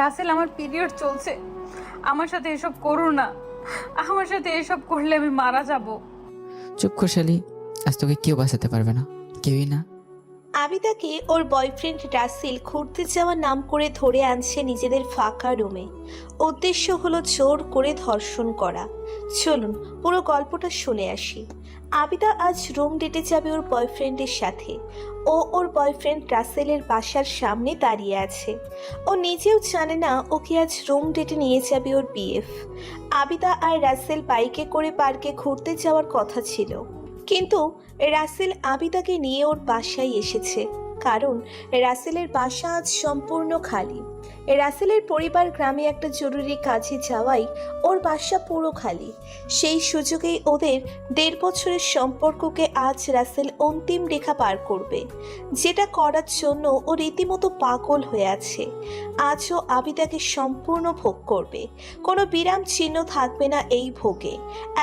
রাসেল, আমার পিরিয়ড চলছে, আমার সাথে এসব করো না। আমার সাথে এসব করলে আমি মারা যাব। চুপ কর শালি, আজ তোকে কেউ বাঁচাতে পারবে না, কেউই না। আবিদাকে ওর বয়ফ্রেন্ড রাসেল ঘুরতে যাওয়ার নাম করে ধরে আনছে নিজেদের ফাঁকা রুমে। উদ্দেশ্য হলো জোর করে ধর্ষণ করা। চলুন পুরো গল্পটা শুনে আসি। আবিদা আজ রুম ডেটে যাবে ওর বয়ফ্রেন্ডের সাথে। ও ওর বয়ফ্রেন্ড রাসেলের বাসার সামনে দাঁড়িয়ে আছে। ও নিজেও জানে না ওকে আজ রুম ডেটে নিয়ে যাবে ওর বিএফ। আবিদা আর রাসেল বাইকে করে পার্কে ঘুরতে যাওয়ার কথা ছিল, কিন্তু রাসেল আবিদাকে নিয়ে ওর বাসায় এসেছে, কারণ রাসেলের বাসা আজ সম্পূর্ণ খালি। রাসেলের পরিবার গ্রামে একটা জরুরি কাজে যাওয়ায় ওর বাসা পুরো খালি। সেই সুযোগেই ওদের 1.5 বছরের সম্পর্ককে আজ রাসেল অন্তিম রেখা পার করবে, যেটা করার জন্য ও রীতিমতো পাগল হয়ে আছে। আজও আবিদাকে সম্পূর্ণ ভোগ করবে, কোনো বিরাম চিহ্ন থাকবে না এই ভোগে।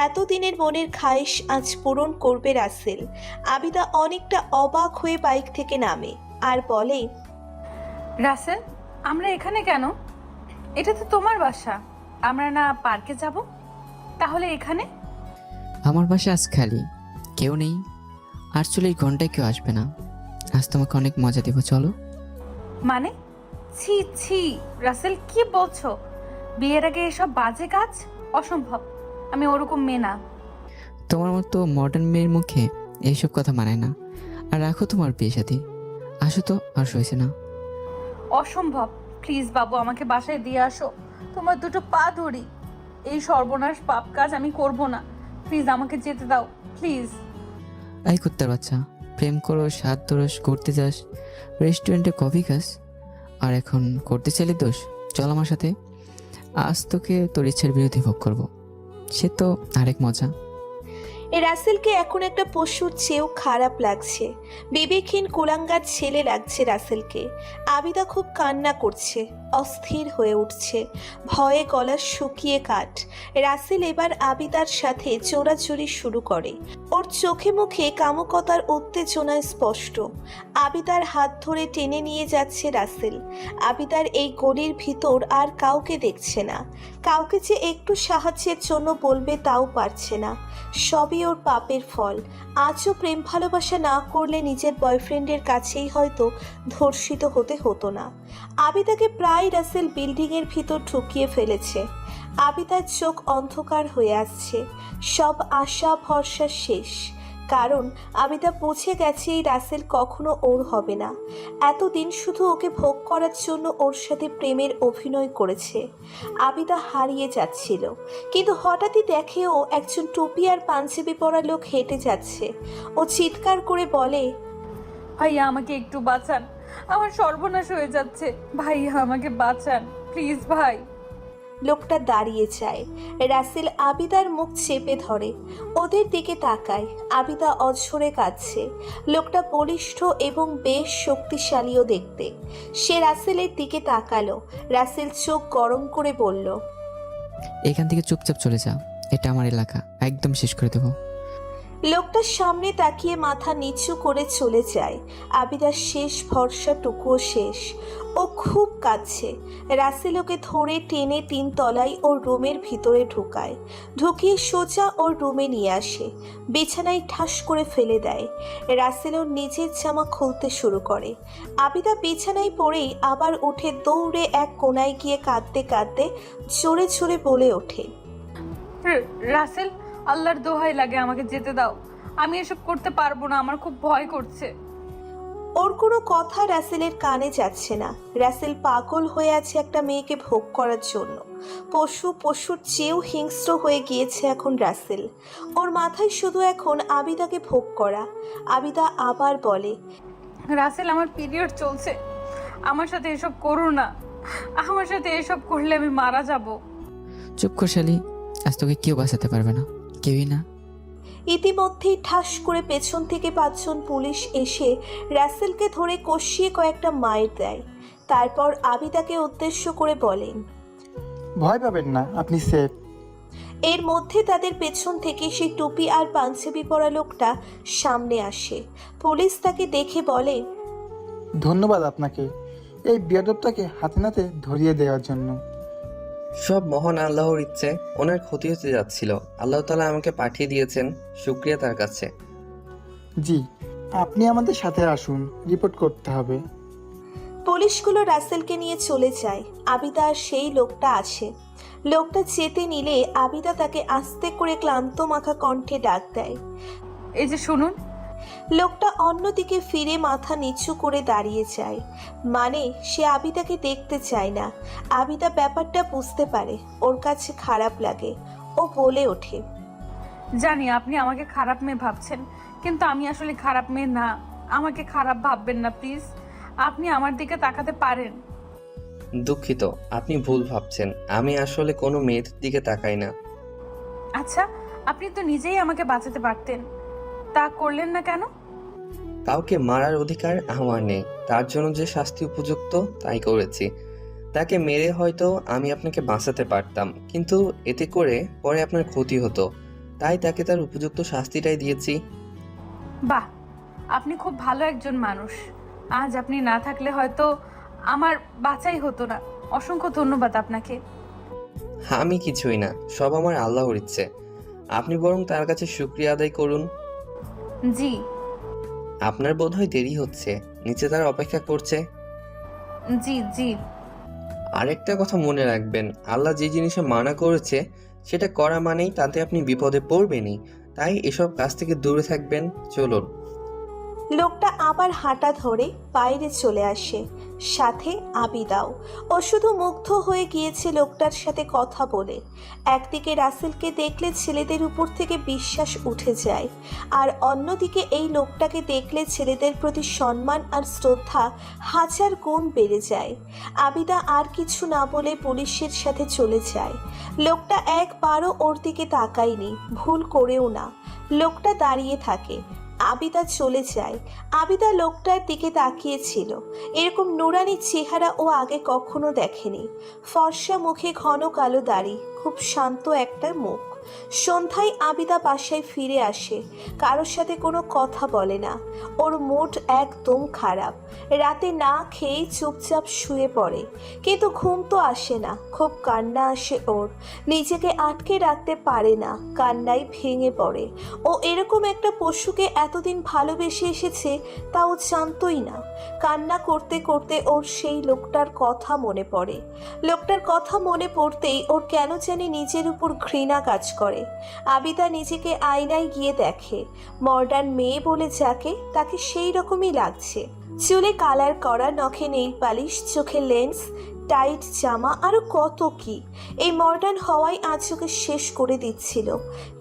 এতদিনের মনের খায়েশ আজ পূরণ করবে রাসেল। আবিদা অনেকটা অবাক হয়ে বাইক থেকে নামে আর বলে, রাসেল, আমরা এখানে কেন? এটা তো তোমার বাসা। আমরা না পার্কে যাব? তাহলে এখানে? আমার বাসা আজ খালি, কেউ নেই। 48 ঘন্টায় কেউ আসবে না। আজ তোমাকে অনেক মজা দেবো, চলো। মানে? ছি ছি রাসেল, কি বলছো? বিয়ের আগে এসব বাজে কাজ? অসম্ভব, আমি ওরকম মেয়ে না। তোমার মতো মডার্ন মেয়ের মুখে এইসব কথা মানায় না। আর রাখো তোমার বিয়ে সাথী, আসো তো, আর সইছে না। অসম্ভব, প্লিজ বাবু, আমাকে বাসায় দিয়ে আসো। তোমার দুটো পা ধরি, এই সর্বনাশ পাপ কাজ আমি করব না। প্লিজ আমাকে যেতে দাও, প্লিজ। এই কুত্তার বাচ্চা, প্রেম করো, স্বাদ দরস, ঘুরতে যাস, রেস্টুরেন্টে কফি খাস, আর এখন করতে চাইলে দোষ। চল আমার সাথে, আজ তোকে তোর ইচ্ছার বিরুদ্ধে ভোগ করবো। সে তো আরেক মজা। রাসেলকে এখন একটা পশুর চেয়েও খারাপ লাগছে। বিবেকহীন কুলাঙ্গার ছেলে লাগছে রাসেলকে। আবিদা খুব কান্না করছে, অস্থির হয়ে উঠছে, ভয়ে গলা শুকিয়ে কাঠ। রাসেল এবার আবিদার সাথে চোরাচুরি শুরু করে। ওর চোখে মুখে কামুকতার উত্তেজনায় স্পষ্ট। আবিদার হাত ধরে টেনে নিয়ে যাচ্ছে রাসেল। আবিদার এই গলির ভিতর আর কাউকে দেখছে না, কাউকে যে একটু সাহায্যের জন্য বলবে তাও পারছে না। সবই ওর পাপের ফল। আজও প্রেম ভালোবাসা না করলে নিজের বয়ফ্রেন্ডের কাছেই হয়তো ধর্ষিত হতে হতো না। আবিদাকে প্রায় রাসেল বিল্ডিংয়ের ভিতর ঢুকিয়ে ফেলেছে। আবিদার চোখ অন্ধকার হয়ে আসছে, সব আশা ভরসা শেষ। কারণ আবিদা বুঝে গেছে এই রাসেল কখনো ওর হবে না। এতদিন শুধু ওকে ভোগ করার জন্য ওর সাথে প্রেমের অভিনয় করেছে। আবিদা হারিয়ে যাচ্ছিল, কিন্তু হঠাৎই দেখে ও একজন টুপি আর পাঞ্জাবি পরা লোক হেঁটে যাচ্ছে। ও চিৎকার করে বলে, ভাইয়া আমাকে একটু বাঁচান, আমার সর্বনাশ হয়ে যাচ্ছে। ভাইয়া আমাকে বাঁচান, প্লিজ ভাই। লোকটা দাঁড়িয়ে যায়। রাসেল আবিদার মুখ চেপে ধরে, ওদের দিকে তাকায়। আবিদা অঝরে কাঁদছে। লোকটা বলিষ্ঠ এবং বেশ শক্তিশালীও দেখতে। সে রাসেলের দিকে তাকালো। রাসেল চোখ গরম করে বলল, এখান থেকে চুপচাপ চলে যা, এটা আমার এলাকা, একদম শেষ করে দেবো। লোকটার সামনে তাকিয়ে মাথা নিচু করে চলে যায়। আবিদার শেষ ভরসাটুকুও শেষ। ও খুব কাঁদছে। রাসেল ওকে ধরে টেনে 3 তলায় ওর রুমের ভিতরে ঢুকায়, ঢুকিয়ে সোজা ওর রুমে নিয়ে আসে, বিছানায় ঠাস করে ফেলে দেয়। রাসেল ওর নিজের জামা খুলতে শুরু করে। আবিদা বিছানায় পড়েই আবার উঠে দৌড়ে এক কোনায় গিয়ে কাঁদতে কাঁদতে জোরে জোরে বলে ওঠে, রাসেল, আল্লাহর দোহাই লাগে, আমাকে যেতে দাও। আমি এসব করতে পারবো না, আমার খুব ভয় করছে। ওর কোনো কথা রাসেলের কানে যাচ্ছে না। রাসেল পাগল হয়ে আছে একটা মেয়েকে ভোগ করার জন্য। পশুর চেয়েও হিংস্র হয়ে গিয়েছে এখন রাসেল। ওর মাথায় শুধু এখন আবিদাকে ভোগ করা। আবিদা আবার বলে, রাসেল, আমার পিরিয়ড চলছে, আমার সাথে এসব করো না। আমার সাথে এসব করলে আমি মারা যাব। চুপ কর শালি, আজ তোকে কেউ বাঁচাতে পারবে না, কেউই না। ইতিমধ্যেই ঠাস করে পেছন থেকে 5 জন পুলিশ এসে রাসেলকে ধরে কষিয়ে কয়েকটা মাইর দেয়। তারপর আবিদাকে উদ্দেশ্য করে বলেন, ভয় পাবেন না, আপনি সেফ। এর মধ্যে তাদের পেছন থেকে সেই টুপি আর পাঞ্জাবি পরা লোকটা সামনে আসে। পুলিশ তাকে দেখে বলে, ধন্যবাদ আপনাকে, এই বেয়াদবটাকে হাতে নাতে ধরিয়ে দেওয়ার জন্য। সব মহান আল্লাহর ইচ্ছে। ওনার ক্ষতি হতে যাচ্ছিল, আল্লাহ তাআলা আমাকে পাঠিয়ে দিয়েছেন, শুকরিয়া তার কাছে। জি, আপনি আমাদের সাথে আসুন, রিপোর্ট করতে হবে। পুলিশগুলো রাসেলকে নিয়ে চলে যায়। আবিদা আর সেই লোকটা আছে। লোকটা যেতে নিলে আবিদা তাকে আস্তে করে ক্লান্ত মাখা কণ্ঠে ডাক দেয়। এই যে শুনুন। লোকটা অন্যদিকে ফিরে মাথা নিচু করে দাঁড়িয়ে যায়, মানে সে আবিদাকে দেখতে চায় না। আবিদা ব্যাপারটা বুঝতে পারে, ওর কাছে খারাপ লাগে। ও বলে ওঠে, জানি আপনি আমাকে খারাপ মেয়ে ভাবছেন, কিন্তু আমি আসলে খারাপ মেয়ে না। আমাকে খারাপ ভাববেন না প্লিজ। আপনি আমার দিকে তাকাতে পারেন। দুঃখিত, আপনি ভুল ভাবছেন। আমি আসলে কোনো মেয়ের দিকে তাকাই না। আচ্ছা, আপনি তো নিজেই আমাকে বাঁচাতে পারতেন, তা করলেন না কেন? কাউকে মারার অধিকার আমার নেই, তার জন্য যে শাস্তি উপযুক্ত তাই করেছি। তাকে মেরে হয়তো আমি আপনাকে বাঁচাতে পারতাম, কিন্তু এতে করে পরে আপনার ক্ষতি হতো, তাই তাকে তার উপযুক্ত শাস্তিটাই দিয়েছি। বাহ, আপনি খুব ভালো একজন মানুষ। আজ আপনি না থাকলে হয়তো আমার বাঁচাই হতো না। অসংখ্য ধন্যবাদ আপনাকে। আমি কিছুই না, সব আমার আল্লাহর ইচ্ছে। আপনি বরং তার কাছে শুকরিয়া আদায় করুন। জি। আপনার বোধহয় দেরি হচ্ছে, নিচে তার অপেক্ষা করছে। জি জি। আরেকটা কথা মনে রাখবেন, আল্লাহ যে জিনিসে মানা করেছে সেটা করা মানেই তাতে আপনি বিপদে পড়বেনই, তাই এসব কাজ থেকে দূরে থাকবেন। চলুন। লোকটা আবার হাঁটা ধরে বাইরে চলে আসে, সাথে আবিদাও। ও শুধু মুগ্ধ হয়ে গিয়েছে লোকটার সাথে কথা বলে। একদিকে রাসেলকে দেখলে ছেলেদের উপর থেকে বিশ্বাস উঠে যায়, আর অন্যদিকে এই লোকটাকে দেখলে ছেলেদের প্রতি সম্মান আর শ্রদ্ধা 1000 গুণ বেড়ে যায়। আবিদা আর কিছু না বলে পুলিশের সাথে চলে যায়। লোকটা একবারও ওর দিকে তাকায়নি, ভুল করেও না। লোকটা দাঁড়িয়ে থাকে। আবিদা চলে যায়। আবিদা লোকটার দিকে তাকিয়েছিল। এরকম নুরানি চেহারা ও আগে কখনো দেখেনি। ফর্সা মুখে ঘন কালো দাড়ি, খুব শান্ত একটা মুখ। সন্ধ্যায় আবিদা বাসায় ফিরে আসে, কারোর সাথে কোনো কথা বলে না। ওর মুড একদম খারাপ। রাতে না খেয়ে চুপচাপ শুয়ে পড়ে, কিন্তু ঘুম তো আসে না। খুব কান্না আসে ওর, নিজেকে আটকে রাখতে পারে না, কান্নায় ভেঙে পড়ে। ও এরকম একটা পশুকে এতদিন ভালোবেসে এসেছে, তাও জানতই না। কান্না করতে করতে ওর সেই লোকটার কথা মনে পড়ে। লোকটার কথা মনে পড়তেই ওর কেন জানি নিজের উপর ঘৃণা কাজ করে। আবিদা নিজেকে আয়নায় গিয়ে দেখে, মডার্ন মেয়ে বলে যাকে, তাকে সেই রকমই লাগছে। চুলে কালার করা, নখে নেইল পালিশ, চোখে লেন্স, টাইট জামা, আরো কত কি। এই মডার্ন হওয়াই আজ ওকে শেষ করে দিচ্ছিল।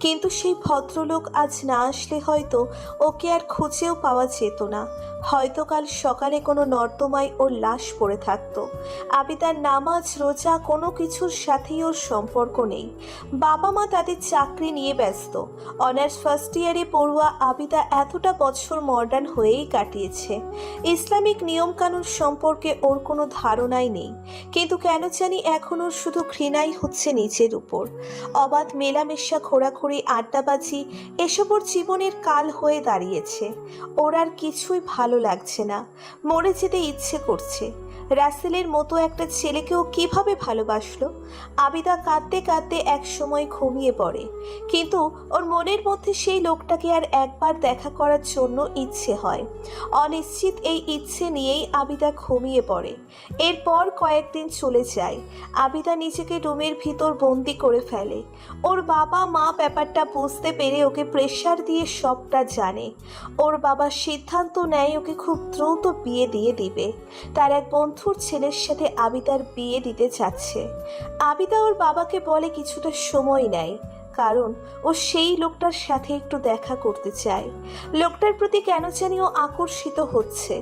কিন্তু সেই ভদ্রলোক আজ না আসলে হয়তো ওকে আর খুঁজেও পাওয়া যেত না। হয়তো কাল সকালে কোনো নর্দমায় ওর লাশ পড়ে থাকতো। আবিদার নামাজ রোজা কোনো কিছুর সাথেই ওর সম্পর্ক নেই। বাবা মা তাদের চাকরি নিয়ে ব্যস্ত। অনার্স ফার্স্ট ইয়ারে পড়ুয়া আবিদা এতটা বছর মডার্ন হয়েই কাটিয়েছে। ইসলামিক নিয়মকানুন সম্পর্কে ওর কোনো ধারণাই নেই, কিন্তু কেন জানি এখন ওর শুধু ঘৃণাই হচ্ছে নিজের উপর। অবাধ মেলামেশা, ঘোরাঘুরি, আড্ডাবাজি, এসব ওর জীবনের কাল হয়ে দাঁড়িয়েছে। ওর আর কিছুই ভালো লাগছে না, মরে যেতে ইচ্ছে করছে। রাসেলের মতো একটা ছেলেকেও কিভাবে ভালোবাসলো। আবিদা কাঁদতে কাঁদতে এক সময় ঘুমিয়ে পড়ে, কিন্তু ওর মনের মধ্যে সেই লোকটাকে আর একবার দেখা করার জন্য ইচ্ছে হয়। অনিশ্চিত এই ইচ্ছে নিয়েই আবিদা ঘুমিয়ে পড়ে। এরপর কয়েকদিন চলে যায়। আবিদা নিজেকে রুমের ভিতর বন্দি করে ফেলে। ওর বাবা মা ব্যাপারটা বুঝতে পেরে ওকে প্রেশার দিয়ে সবটা জানে। ওর বাবা সিদ্ধান্ত নেয় ওকে খুব দ্রুত বিয়ে দিয়ে দিবে। তার এক বন্ধুর ছেলের সাথে আবিদার বিয়ে দিতে চাচ্ছে। আবিদা ওর বাবাকে বলে কিছুটা সময় নেয়, কারণ ও সেই লোকটার সাথে একটু দেখা করতে চায়। লোকটার প্রতি কেন জানি ও আকর্ষিত হচ্ছে।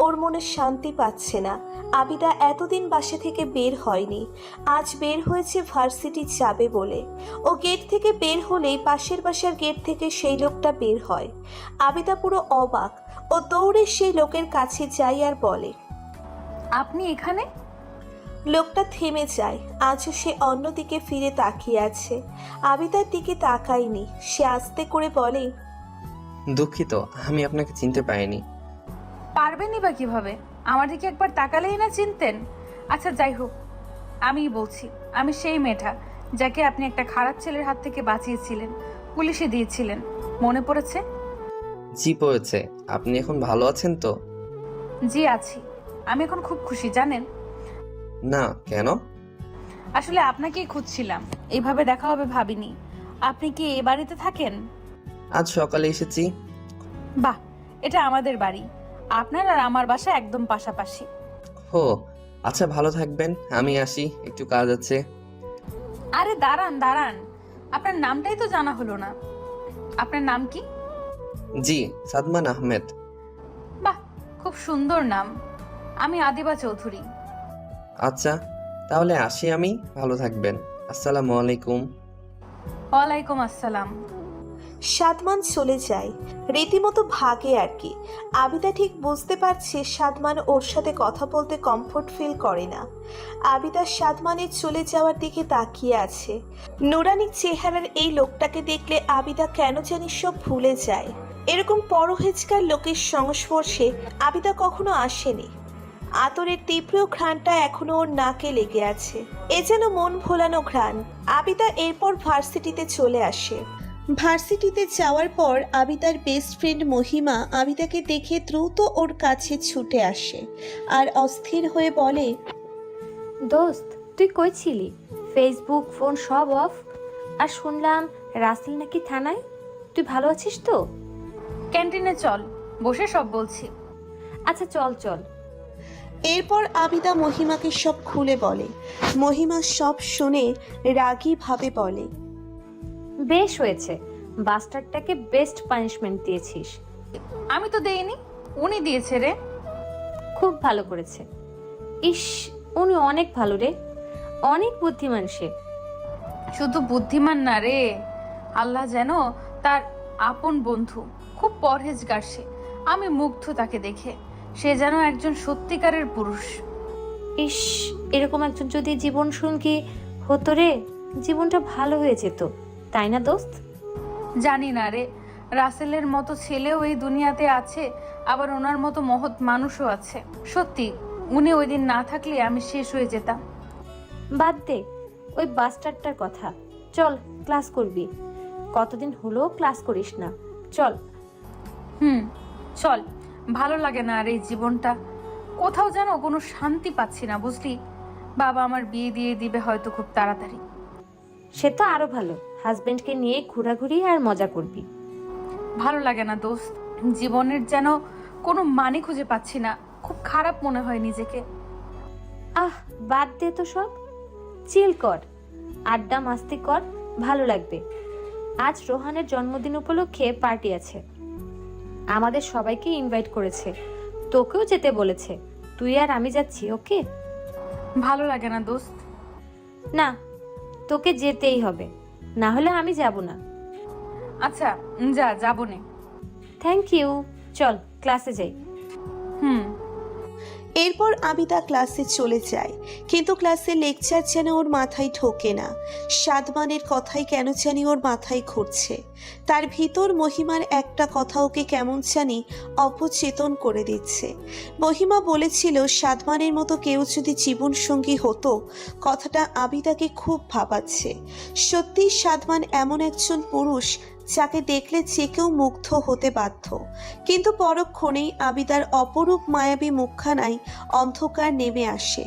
ওর মনে শান্তি পাচ্ছে না। আবিদা এতদিন বাসা থেকে বের হয়নি, আজ বের হয়েছে ভার্সিটি যাবে বলে। ও গেট থেকে বের হলেই পাশের বাসার গেট থেকে সেই লোকটা বের হয়। আবিদা পুরো অবাক। ও দৌড়ে সেই লোকের কাছে যায় আর বলে, আপনি এখানে? লোকটা থেমে যায়। আজও সে অন্যদিকে ফিরে তাকিয়ে আছে। আবিদার দিকে তাকায়নি। সে আস্তে করে বলে, দুঃখিত, আমি আপনাকে চিনতে পারিনি। পারবেনই বা কিভাবে? আমার দিকে একবার তাকালেই না চিনতেন। আচ্ছা যাই হোক, আমিই বলছি, আমি সেই মেয়েটা যাকে আপনি একটা খারাপ ছেলের হাত থেকে বাঁচিয়েছিলেন, পুলিশে দিয়েছিলেন। মনে পড়েছে? জি পড়েছে। আপনি এখন ভালো আছেন তো? জি আছি। আমি এখন খুব খুশি জানেন। না, কেন? আসলে আপনাকেই খুঁজছিলাম, এইভাবে দেখা হবে ভাবিনি। আপনি কি এ বাড়িতে থাকেন? আজ সকালে এসেছি। বাহ, এটা আমাদের বাড়ি। আপনার আর আমার বাসা একদম পাশাপাশি। হো, আচ্ছা ভালো থাকবেন, আমি আসি, একটু কাজ আছে। আরে দাঁড়ান দাঁড়ান, আপনার নামটাই তো জানা হলো না। আপনার নাম কি? জি, সাদমান আহমেদ। বাহ, খুব সুন্দর নাম। আমি আদিবা চৌধুরী। আচ্ছা, তাহলে আসি আমি, ভালো থাকবেন। আসসালামু আলাইকুম। ওয়ালাইকুম আসসালাম। সাদমান চলে যায়, রীতিমতো ভাগে আর কি। আবিদা ঠিক বুঝতে পারছে সাদমান ওর সাথে কথা বলতে কমফোর্ট ফিল করে না। আবিদা সাদমানের চলে যাওয়ার দিকে তাকিয়ে আছে। নুরানি চেহারার এই লোকটাকে দেখলে আবিদা কেন জানি সব ভুলে যায়। এরকম পরহেজগার লোকের সংস্পর্শে আবিদা কখনো আসেনি। আতরের তীব্র ঘ্রাণটা এখনো ওর নাকে লেগে আছে। এ যেন মন ভোলানো ঘ্রাণ। আবিদা এরপর ভার্সিটিতে চলে আসে। ভার্সিটিতে যাওয়ার পর আবিদার বেস্ট ফ্রেন্ড মহিমা আবিদাকে দেখে দ্রুত ওর কাছে ছুটে আসে আর অস্থির হয়ে বলে, দোস্ত তুই কই ছিলি? ফেসবুক ফোন সব অফ। আর শুনলাম রাসেল নাকি থানায়। তুই ভালো আছিস তো? ক্যান্টিনে চল, বসে সব বলছি। আচ্ছা চল চল। এরপর আবিদা মহিমাকে সব খুলে বলে। মহিমা সব শুনে রাগী ভাবে বলে, বেশ হয়েছে, বাস্টারটাকে বেস্ট পানিশমেন্ট দিয়েছিস। আমি তো দেইনি, উনি দিয়েছে রে। খুব ভালো করেছে। ইস, উনি অনেক ভালো রে, অনেক বুদ্ধিমান সে। শুধু বুদ্ধিমান না রে, আল্লাহ যেন তার আপন বন্ধু। খুব পরহেজগার সে। আমি মুগ্ধ তাকে দেখে। সে যেন একজন সত্যিকারের পুরুষ। ইস, এরকম একজন যদি জীবন সঙ্গী হতো রে, জীবনটা ভালো হয়ে যেত, তাই না দোস্ত? জানি না রে, রাসেলের মতো ছেলেও এই দুনিয়াতে আছে, আবার ওনার মতো মহৎ মানুষও আছে। সত্যি, উনি ওই দিন না থাকলে আমি শেষ হয়ে যেতাম। বাদ দে ওই বাস্টারটার কথা, চল ক্লাস করবি। কতদিন হলো ক্লাস করিস না, চল। চল। ভালো লাগে না আর এই জীবনটা। কোথাও যেন কোনো শান্তি পাচ্ছি না, বুঝলি? বাবা আমার বিয়ে দিয়ে দিবে হয়তো খুব তাড়াতাড়ি। সে তো আরো ভালো, হাজবেন্ডকে নিয়ে ঘোরাঘুরি আর মজা করবি। ভালো লাগে না দোস্ত, জীবনের যেন কোনো মানে খুঁজে পাচ্ছি না। খুব খারাপ মনে হয় নিজেকে। আহ বাদ দে তো সব, চিল কর, আড্ডা মাস্তি কর, ভালো লাগবে। আজ রোহানের জন্মদিন উপলক্ষে পার্টি আছে, আমাদের সবাইকে ইনভাইট করেছে, তোকেও যেতে বলেছে। তুই আর আমি যাচ্ছি, ওকে? ভালো লাগে না দোস্ত। না, তোকে যেতেই হবে, না হলে আমি যাব না। আচ্ছা যাবো নে। থ্যাংক ইউ, চল ক্লাসে যাই। এরপর আবিদা ক্লাসে চলে যায়, কিন্তু ক্লাসে লেকচার যেন ওর মাথায় ঢোকে না। সাদমানের কথাই কেন জানি ওর মাথায় ঘুরছে। তার ভিতর মহিমার একটা কথা ওকে কেমন জানি অপচেতন করে দিচ্ছে। মহিমা বলেছিল সাদমানের মতো কেউ যদি জীবনসঙ্গী হতো, কথাটা আবিদাকে খুব ভাবাচ্ছে। সত্যি সাদমান এমন একজন পুরুষ যাকে দেখলে যে কেউ মুগ্ধ হতে বাধ্য। কিন্তু পরক্ষণেই আবিদার অপরূপ মায়াবী মুখখানায় অন্ধকার নেমে আসে,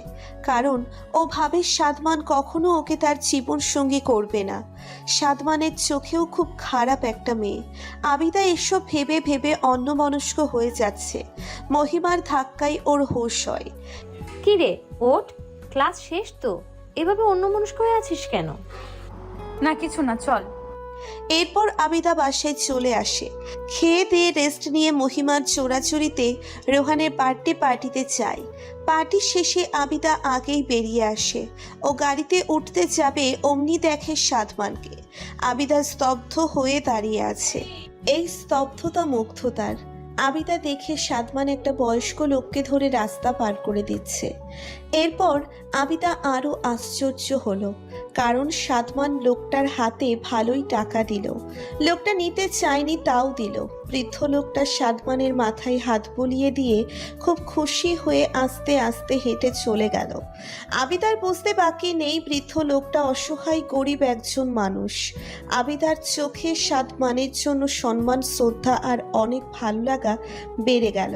কারণ ও ভাবে সাদমান কখনো ওকে তার জীবন সঙ্গী করবে না। সাদমানের চোখেও খুব খারাপ একটা মেয়ে। আবিদা এসব ভেবে ভেবে অন্যমনস্ক হয়ে যাচ্ছে। মহিমার ধাক্কায় ওর হুঁশ হয়। কি রে, ওঠ, ক্লাস শেষ তো, এভাবে অন্যমনস্ক হয়ে আছিস কেন? না কিছু না, চল। এরপর আবিদা বাসায় চলে আসে। খেয়ে দিয়ে রেস্ট নিয়ে মহিমার চোরাচুরিতে রোহানের বার্থডে পার্টিতে যায়। পার্টি শেষে আবিদা আগেই বেরিয়ে আসে। ও গাড়িতে উঠতে যাবে অমনি দেখে সাদমানকে। আবিদা স্তব্ধ হয়ে দাঁড়িয়ে আছে। এই স্তব্ধতা মুগ্ধতার। আবিদা দেখে সাদমান একটা বয়স্ক লোককে ধরে রাস্তা পার করে দিচ্ছে। এরপর আবিদা আরও আশ্চর্য হলো, কারণ সাদমান লোকটার হাতে ভালোই টাকা দিল। লোকটা নিতে চায়নি, তাও দিল। বৃদ্ধ লোকটা সাদমানের মাথায় হাত বুলিয়ে দিয়ে খুব খুশি হয়ে আস্তে আস্তে হেঁটে চলে গেল। আবিদার বুঝতে বাকি নেই বৃদ্ধ লোকটা অসহায় গরিব একজন মানুষ। আবিদার চোখে সাদমানের জন্য সম্মান, শ্রদ্ধা আর অনেক ভালো লাগা বেড়ে গেল।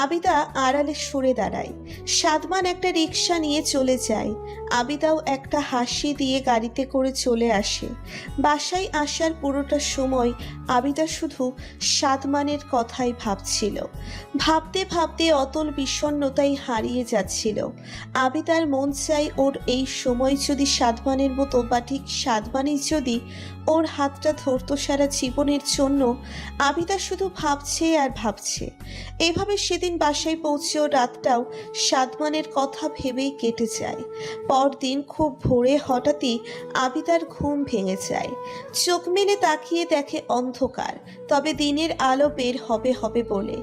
আবিদা আড়ালে সরে দাঁড়ায়। সাদমান একটা রিক্সা নিয়ে চলে যায়। আবিদাও একটা হাসি দিয়ে গাড়িতে করে চলে আসে। বাসায় আসার পুরোটা সময় আবিদা শুধু সাদমানের কথাই ভাবছিল। ভাবতে ভাবতে অতল বিষণ্ণতায় হারিয়ে যাচ্ছিল। আবিদার মন চাই ওর এই সময় যদি সাদমানের মতো, বা ঠিক সাদমানই যদি ওর হাতটা ধরতো সারা জীবনের জন্য। আবিদা শুধু ভাবছে আর ভাবছে। এভাবে সেদিন বাসায় পৌঁছেও রাতটাও সাদমানের কথা ভেবেই কেটে যায়। পরদিন খুব ভোরে হঠাৎই আবিদার ঘুম ভেঙে যায়। চোখ মেলে তাকিয়ে দেখে অন্ধকার, তবে দিনের আলো বের হবে হবে বলে।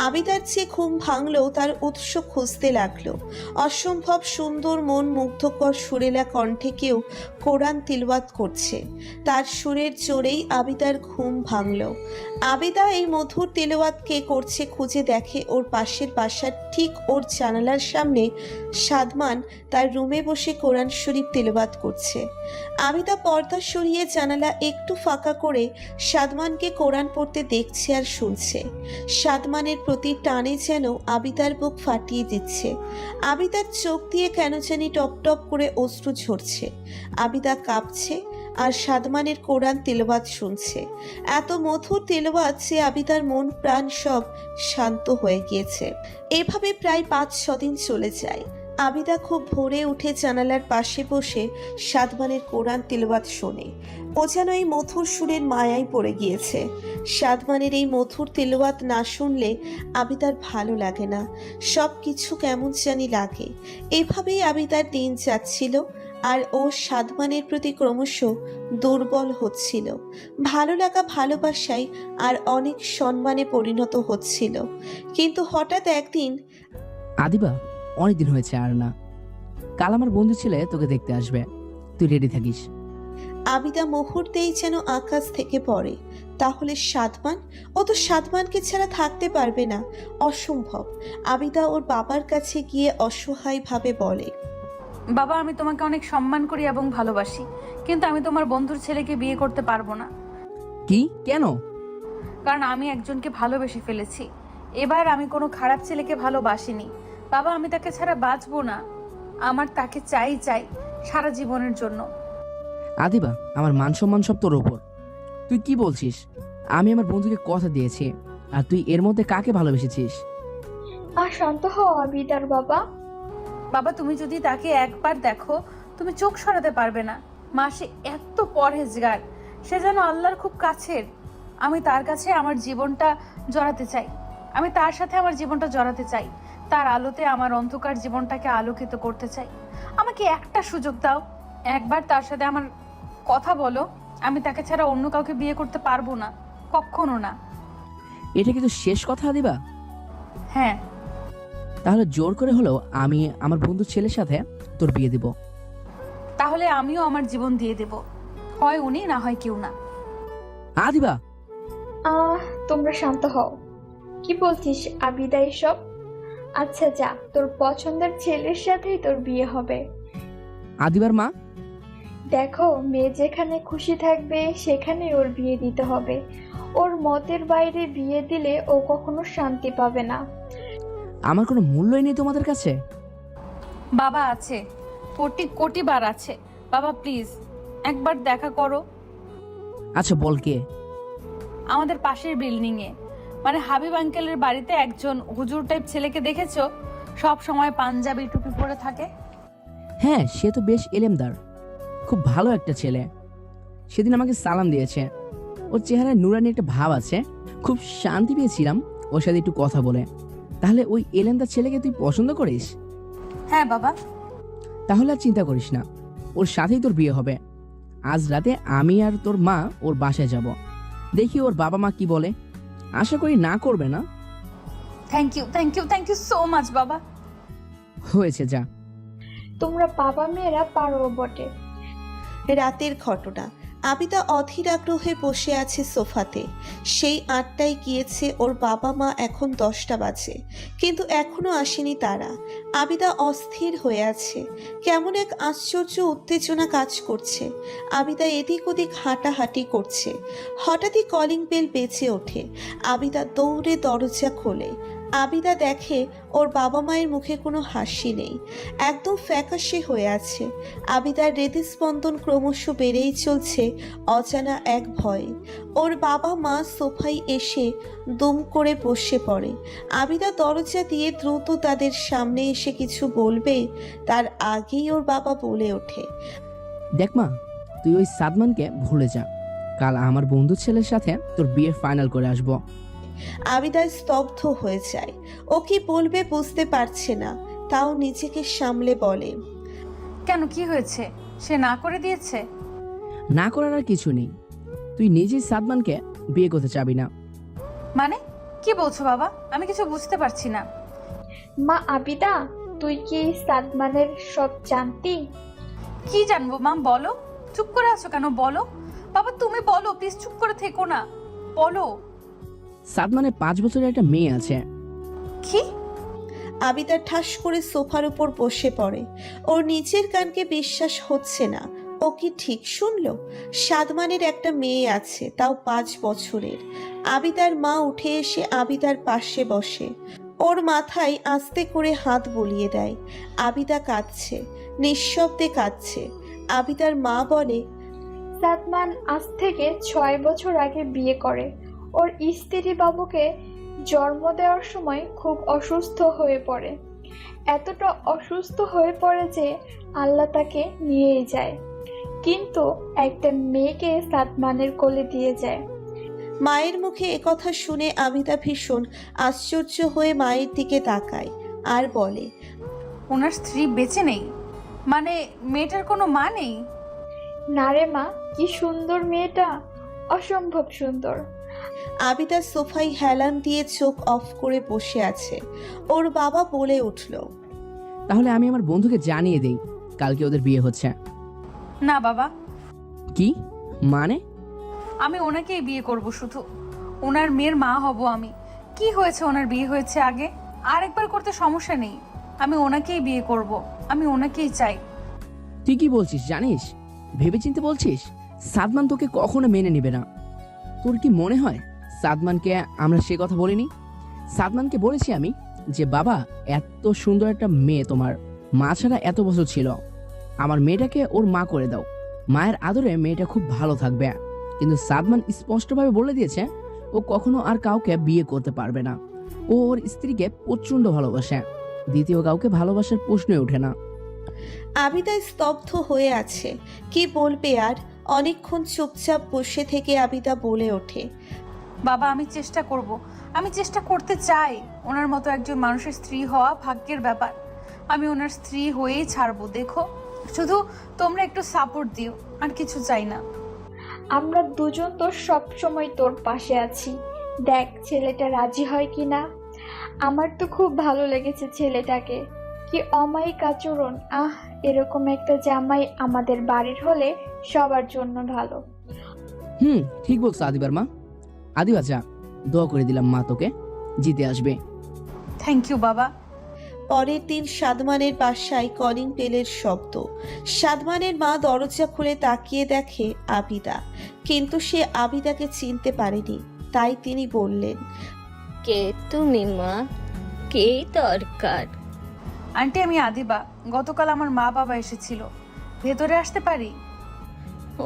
আবিদার যে ঘুম ভাঙলো তার উৎস খুঁজতে লাগলো। অসম্ভব সুন্দর মন মুগ্ধকর সুরেলা কণ্ঠে কেউ কোরআন তিলওয়াত করছে। তার সুরের জোরেই আবিদার ঘুম ভাঙল। আবিদা এই মধুর তিলওয়াত কে করছে খুঁজে দেখে ওর পাশের বাসার ঠিক ওর জানালার সামনে সাদমান তার রুমে বসে কোরআন শরীফ তিলওয়াত করছে। আবিদা পর্দা সরিয়ে জানালা একটু ফাঁকা করে সাদমানকে কোরআন পড়তে দেখছে আর শুনছে। সাদমানের প্রতি টানে যেন আবিদার বুক ফাটিয়ে দিচ্ছে। আবিদার চোখ দিয়ে কেন জানি টপ টপ করে অশ্রু ঝরছে। আবিদা কাঁপছে আর সাদমানের কোরআন তিলওয়াত শুনছে। এত মধুর তিলওয়াত যে আবিদার মন প্রাণ সব শান্ত হয়ে গিয়েছে। এভাবে প্রায় 5-6 দিন চলে যায়। আবিদা খুব ভোরে উঠে জানালার পাশে বসে সাদমানের কোরআন তিলওয়াত শোনে। ও যেন এই মধুর সুরের মায়ায় পড়ে গিয়েছে। সাদমানের এই মধুর তিলওয়াত না শুনলে আবিদার ভালো লাগে না, সব কিছু কেমন জানি লাগে। এভাবেই আবিদার দিন যাচ্ছিল আর ও সাদমানের প্রতি ক্রমশ দুর্বল হচ্ছিল। ভালো লাগা ভালোবাসায় আর অনেক সম্মানে পরিণত হচ্ছিল। কিন্তু হঠাৎ একদিন, আদিবা, অনেকদিন হয়েছে আর না, কাল আমার বন্ধু ছেলে তোকে দেখতে আসবে, তুই রেডি থাকিস। আবিদা মুহূর্তেই যেন আকাশ থেকে পড়ে। তাহলে সাদমান? ও তো সাদমানকে ছাড়া থাকতে পারবে না, অসম্ভব। আবিদা ওর বাবার কাছে গিয়ে অসহায়ভাবে বলে, বাবা, আমি তোমাকে অনেক সম্মান করি এবং ভালোবাসি, কিন্তু আমি তোমার বন্ধুর ছেলেকে বিয়ে করতে পারবো না। কি? কেন? কারণ আমি একজনকে ভালোবেসে ফেলেছি। এবার আমি কোনো খারাপ ছেলেকে ভালোবাসিনি। বাবা, আমি তাকে ছাড়া বাঁচবো না। আমার তাকে চাই সারা জীবনের জন্য। আদিবা, আমার মান সম্মান সব তোর ওপর। তুই কি বলছিস? আমি আমার বন্ধুকে কথা দিয়েছি, আর তুই এর মধ্যে কাকে ভালোবেসেছিস? শান্ত হও আবিদার বাবা। বাবা, তুমি যদি তাকে একবার দেখো তুমি চোখ সরাতে পারবে না। মাসে এত পরহেজগার, সে যেন আল্লাহর খুব কাছের। আমি তার কাছে আমার জীবনটা জড়াতে চাই। আমি তার সাথে আমার জীবনটা জড়াতে চাই। তার আলোতে আমার অন্ধকার জীবনটাকে আলোকিত করতে চাই। আমাকে একটা সুযোগ দাও, একবার তার সাথে আমার কথা বলো। আমি তাকে ছাড়া অন্য কাউকে বিয়ে করতে পারবো না, কখনো না। এটা কিন্তু শেষ কথা আদিবা? হ্যাঁ। তাহলে জোর করে হলেও আমি আমার বন্ধুর ছেলের সাথে তোর বিয়ে দিব। তাহলে আমিও আমার জীবন দিয়ে দেব, হয় উনি না হয় কেউ না। আদিবা, তোমরা শান্ত হও। কি বলছিস আবিদা এসব? আচ্ছা যা, তোর পছন্দের ছেলের সাথেই তোর বিয়ে হবে। আদিবার মা, দেখো, মেয়ে যেখানে খুশি থাকবে সেখানে ওর বিয়ে দিতে হবে। ওর মতের বাইরে বিয়ে দিলে ও কখনো শান্তি পাবে না। আমার কোনো মূল্যই নেই তোমাদের কাছে? বাবা আছে, কোটি কোটি বার আছে। বাবা প্লিজ একবার দেখা করো। আচ্ছা বল, কে? আমাদের পাশের বিল্ডিং এ, মানে হাবিব আঙ্কেলের বাড়িতে একজন হুজুর টাইপ ছেলেকে দেখেছো? সব সময় পাঞ্জাবি টুপি পরে থাকে। হ্যাঁ, সে তো বেশ এলেমদার, খুব ভালো একটা ছেলে। সেদিন আমাকে সালাম দিয়েছে। ওর চেহারায় নুরানি একটা ভাব আছে। খুব শান্তি পেয়েছিলাম ওর সাথে একটু কথা বলে। তাহলে ওই এলেমদার ছেলেকে তুই পছন্দ করিস? হ্যাঁ বাবা। তাহলে আর চিন্তা করিস না, ওর সাথেই তোর বিয়ে হবে। আজ রাতে আমি আর তোর মা ওর বাসায় যাব, দেখি ওর বাবা মা কি বলে। আশা করি না করবে না। থ্যাংক ইউ সো মাচ বাবা। হয়েছে, যা। তোমরা বাবা মেয়েরা পারো বটে। রাতের ঘটনা। আবিদা অধীর আগ্রহে বসে আছে সোফাতে। সেই 8টায় গিয়েছে ওর বাবা মা, এখন 10টা বাজে, কিন্তু এখনো আসেনি তারা। আবিদা অস্থির হয়ে আছে, কেমন এক আশ্চর্য উত্তেজনা কাজ করছে। আবিদা এদিক ওদিক হাঁটাহাঁটি করছে। হঠাৎই কলিং বেল বেজে ওঠে। আবিদা দৌড়ে দরজা খোলে। আবিদা দেখে ওর বাবা মায়ের মুখে কোনো হাসি নেই, একদম ফ্যাকাশে হয়ে আছে। আবিদার হৃদস্পন্দন ক্রমশ বেড়েই চলছে অজানা এক ভয়ে। ওর বাবা মা সোফায় এসে দুম করে বসে পড়ে। আবিদা দরজা দিয়ে দ্রুত তাদের সামনে এসে কিছু বলবে, তার আগেই ওর বাবা বলে ওঠে, দেখ মা, তুই ওই সাদমানকে ভুলে যা। কাল আমার বন্ধু ছেলের সাথে তোর বিয়ে ফাইনাল করে আসবো। আবিদা স্তব্ধ হয়ে যায়। ও কি বলবে বুঝতে পারছে না, তাও নিজেকে সামলে বলে, কেন, কি হয়েছে? সে না করে দিয়েছে? না করার আর কিছু নেই, তুই নিজেই সাদমানকে বিয়ে করতে চাবি না। মানে কি বলছো বাবা? আমি কিছু বুঝতে পারছি না। মা আবিদা, তুই কি সাদমানের সব জানতি? কি জানবো মা, বলো। চুপ করে আছো কেন, বলো। বাবা তুমি বলো, প্লিজ চুপ করে থেকো না, বলো। সাদমানের 5 বছরের একটা মেয়ে আছে। কি? আবিদা ঠাস করে সোফার উপর বসে পড়ে। ওর নিজের কানকে বিশ্বাস হচ্ছে না। ও কি ঠিক শুনলো? সাদমানের একটা মেয়ে আছে, তাও 5 বছরের। আবিদার মা উঠে এসে আবিদার পাশে বসে, ওর মাথায় আস্তে করে হাত বুলিয়ে দেয়। আবিদা কাঁদছে, নিঃশব্দে কাঁদছে। আবিদার মা বলে, সাদমান আজ থেকে 6 বছর আগে বিয়ে করে। ওর স্ত্রী বাবুকে জন্ম দেওয়ার সময় খুব অসুস্থ হয়ে পড়ে। এতটা অসুস্থ হয়ে পড়ে যে আল্লাহ তাকে নিয়েই যায়, কিন্তু একটা মেয়েকে সাদমানের কোলে দিয়ে যায়। মায়ের মুখে একথা শুনে আবিদা ভীষণ আশ্চর্য হয়ে মায়ের দিকে তাকায় আর বলে, ওনার স্ত্রী বেঁচে নেই? মানে মেয়েটার কোনো মা নেই? না রে মা, কি সুন্দর মেয়েটা, অসম্ভব সুন্দর। আবিদা সোফায় হেলান দিয়ে চোখ অফ করে বসে আছে। ওর বাবা বলে উঠল, তাহলে আমি আমার বন্ধুকে জানিয়ে দেই কালকে ওদের বিয়ে হচ্ছে। না বাবা, কি মানে? আমি ওনাকেই বিয়ে করব, শুধু ওনার মেয়ের মা হব আমি। কি হয়েছে, ওনার বিয়ে হয়েছে আগে, আরেকবার করতে সমস্যা নেই। আমি ওনাকেই বিয়ে করব, আমি ওনাকেই চাই। তুই কি বলছিস জানিস? ভেবেচিন্তে বলছিস? সাদমান তোকে কখনো মেনে নেবে না। তোর কি মনে হয় সাদমানকে আমরা সে কথা বলিনি? সাদমানকে বলেছি আমি যে বাবা, এত সুন্দর একটা মেয়ে তোমার মা ছাড়া এত বছর ছিল, আমার মেয়েটাকে ওর মা করে দাও, মায়ের আদরে মেয়েটা খুব ভালো থাকবে। কিন্তু সাদমান স্পষ্টভাবে বলে দিয়েছে ও কখনো আর কাউকে বিয়ে করতে পারবে না। ও ওর স্ত্রীকে প্রচন্ড ভালোবাসে, দ্বিতীয় কাউকে ভালোবাসার প্রশ্নই ওঠে না। আবিদা স্তব্ধ হয়ে আছে, কি বলবে আর। অনেকক্ষণ চুপচাপ বসে থেকে আবিদা বলে ওঠে, বাবা আমি চেষ্টা করব, আমি চেষ্টা করতে চাই। ওনার মতো একজন মানুষের স্ত্রী হওয়া ভাগ্যের ব্যাপার। আমি ওনার স্ত্রী হয়েই ছাড়বো, দেখো। শুধু তোমরা একটু সাপোর্ট দিও, আর কিছু চাই না। আমরা দুজন তো সব সময় তোর পাশে আছি। দেখ ছেলেটা রাজি হয় কিনা। আমার তো খুব ভালো লেগেছে ছেলেটাকে, কি অমায়িক আচরণ। এরকম একটা জামাই আমাদের বাড়ির হলে সবার জন্য ভালো। ঠিক বলছো আদিবার মা। আদিবা যা, দোয়া করে দিলাম মা তোকে জিতে আসবে। থ্যাংক ইউ বাবা। পরের দিন সাদমানের বাসায় কলিং বেলের শব্দ। সাদমানের মা দরজা খুলে তাকিয়ে দেখে আবিদা, কিন্তু সে আবিদাকে চিনতে পারেনি। তাই তিনি বললেন, কে তুমি মা? কে দরকার? আন্টি আমি আদিবা, গতকাল আমার মা বাবা এসেছিল, ভেতরে আসতে পারি?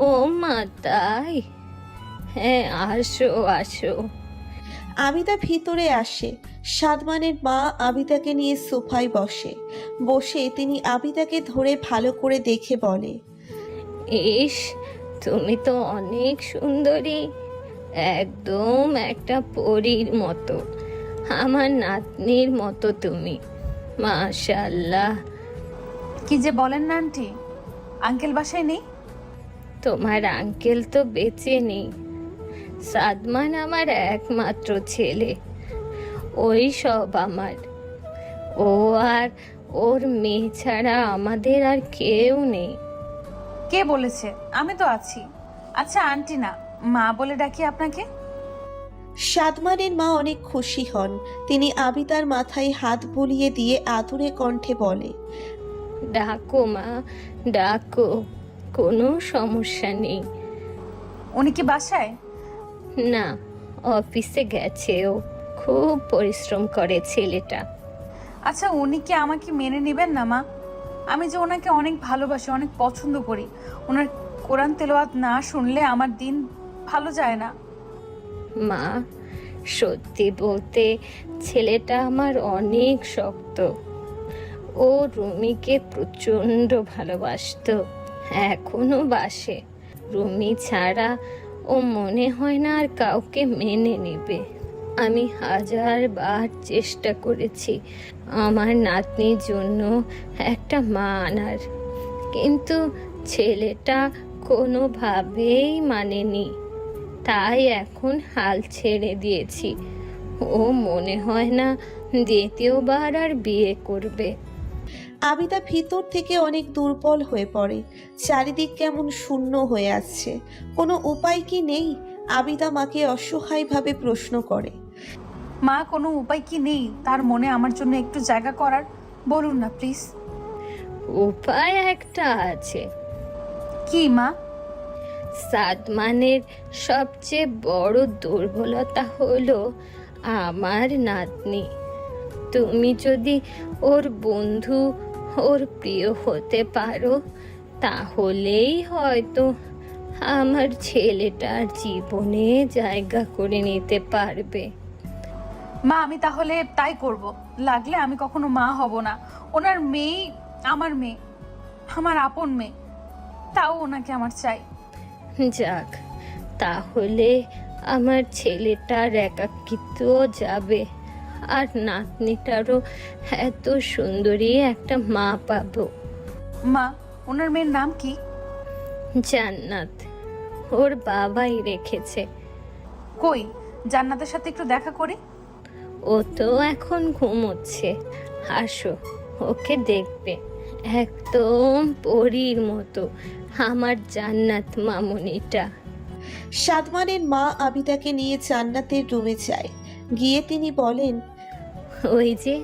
ও মা তাই? হ্যাঁ আসো আসো। আবিদা ভিতরে আসে। সাদমানের মা আবিদাকে নিয়ে সোফায় বসে তিনি আবিদাকে ধরে ভালো করে দেখে বলে, ইস, তুমি তো অনেক সুন্দরী, একদম একটা পরীর মতো, আমার নাতনির মতো তুমি, মাশাআল্লাহ। কি যে বলেন না আন্টি, আঙ্কেল বাসায় নেই? তোমার আঙ্কেল তো বেঁচে নেই, সাদমান আমার একমাত্র ছেলে, ওই সব আমার। ও আর ওর মেয়ে ছাড়া আমাদের আর কেউ নেই। কে বলেছে? আমি তো আছি। আচ্ছা আন্টি না, মা বলে ডাকি আপনাকে। সাদমানের মা অনেক খুশি হন। তিনি আবিদার মাথায় হাত বুলিয়ে দিয়ে আদুরে কণ্ঠে বলে, ডাকো মা, ডাকো, কোনো সমস্যা নেই। উনি কি বাসায়? না, অফিসে গেছে ও, খুব পরিশ্রম করে ছেলেটা। আচ্ছা উনি কি আমাকে মেনে নেবেন না মা? আমি যে ওনাকে অনেক ভালোবাসি, অনেক পছন্দ করি। ওনার কোরআন তেলাওয়াত না শুনলে আমার দিন ভালো যায় না। মা, সত্যি বলতে ছেলেটা আমার অনেক শক্ত। ও রুমিকে প্রচণ্ড ভালোবাসতো, এখনো বাসে। রুমি ছাড়া ও মনে হয় না আর কাউকে মেনে নেবে। আমি 1000বার চেষ্টা করেছি আমার নাতনির জন্য একটা মা আনার, কিন্তু ছেলেটা কোনোভাবেই মানেনি। তাই এখন হাল ছেড়ে দিয়েছি। ও মনে হয় না দ্বিতীয়বার আর বিয়ে করবে। আবিদা ভিতর থেকে অনেক দুর্বল হয়ে পড়ে। চারিদিক কেমন শূন্য হয়ে আসছে। কোনো উপায় কি নেই? আবিদা মাকে অসহায়ভাবে প্রশ্ন করে। মা, কোনো উপায় কি নেই তার মনে আমার জন্য একটু জায়গা করার? বলুন না প্লিজ। উপায় একটা আছে। কি মা? সাদমানের সবচেয়ে বড় দুর্বলতা হলো আমার নাতনি। তুমি যদি ওর বন্ধু, ওর প্রিয় হতে পারো, তাহলেই হয়তো আমার ছেলেটার জীবনে জায়গা করে নিতে পারবে। মা, আমি তাহলে তাই করব। লাগলে আমি কখনো মা হব না। ওনার মেয়ে আমার মেয়ে, আমার আপন মেয়ে, তাও ওনাকে আমার চাই। যাক, তাহলে আমার ছেলেটার একাকিত্ব যাবে, আর নাতনিটারও এত সুন্দরী একটা মা পাবো। মা, ওনার মেয়ের নাম কি? জান্নাত, ওর বাবাই রেখেছে। কই, জান্নাতের সাথে একটু দেখা করি। ও তো এখন ঘুমোচ্ছে, আসো ওকে দেখবে। একদম পরীর মতো আমার জান্নাত মামুনিটা। সাদমানের মা আবিদাকে নিয়ে জান্নাতের রুমে যায়। গিয়ে তিনি বলেন, ওই যে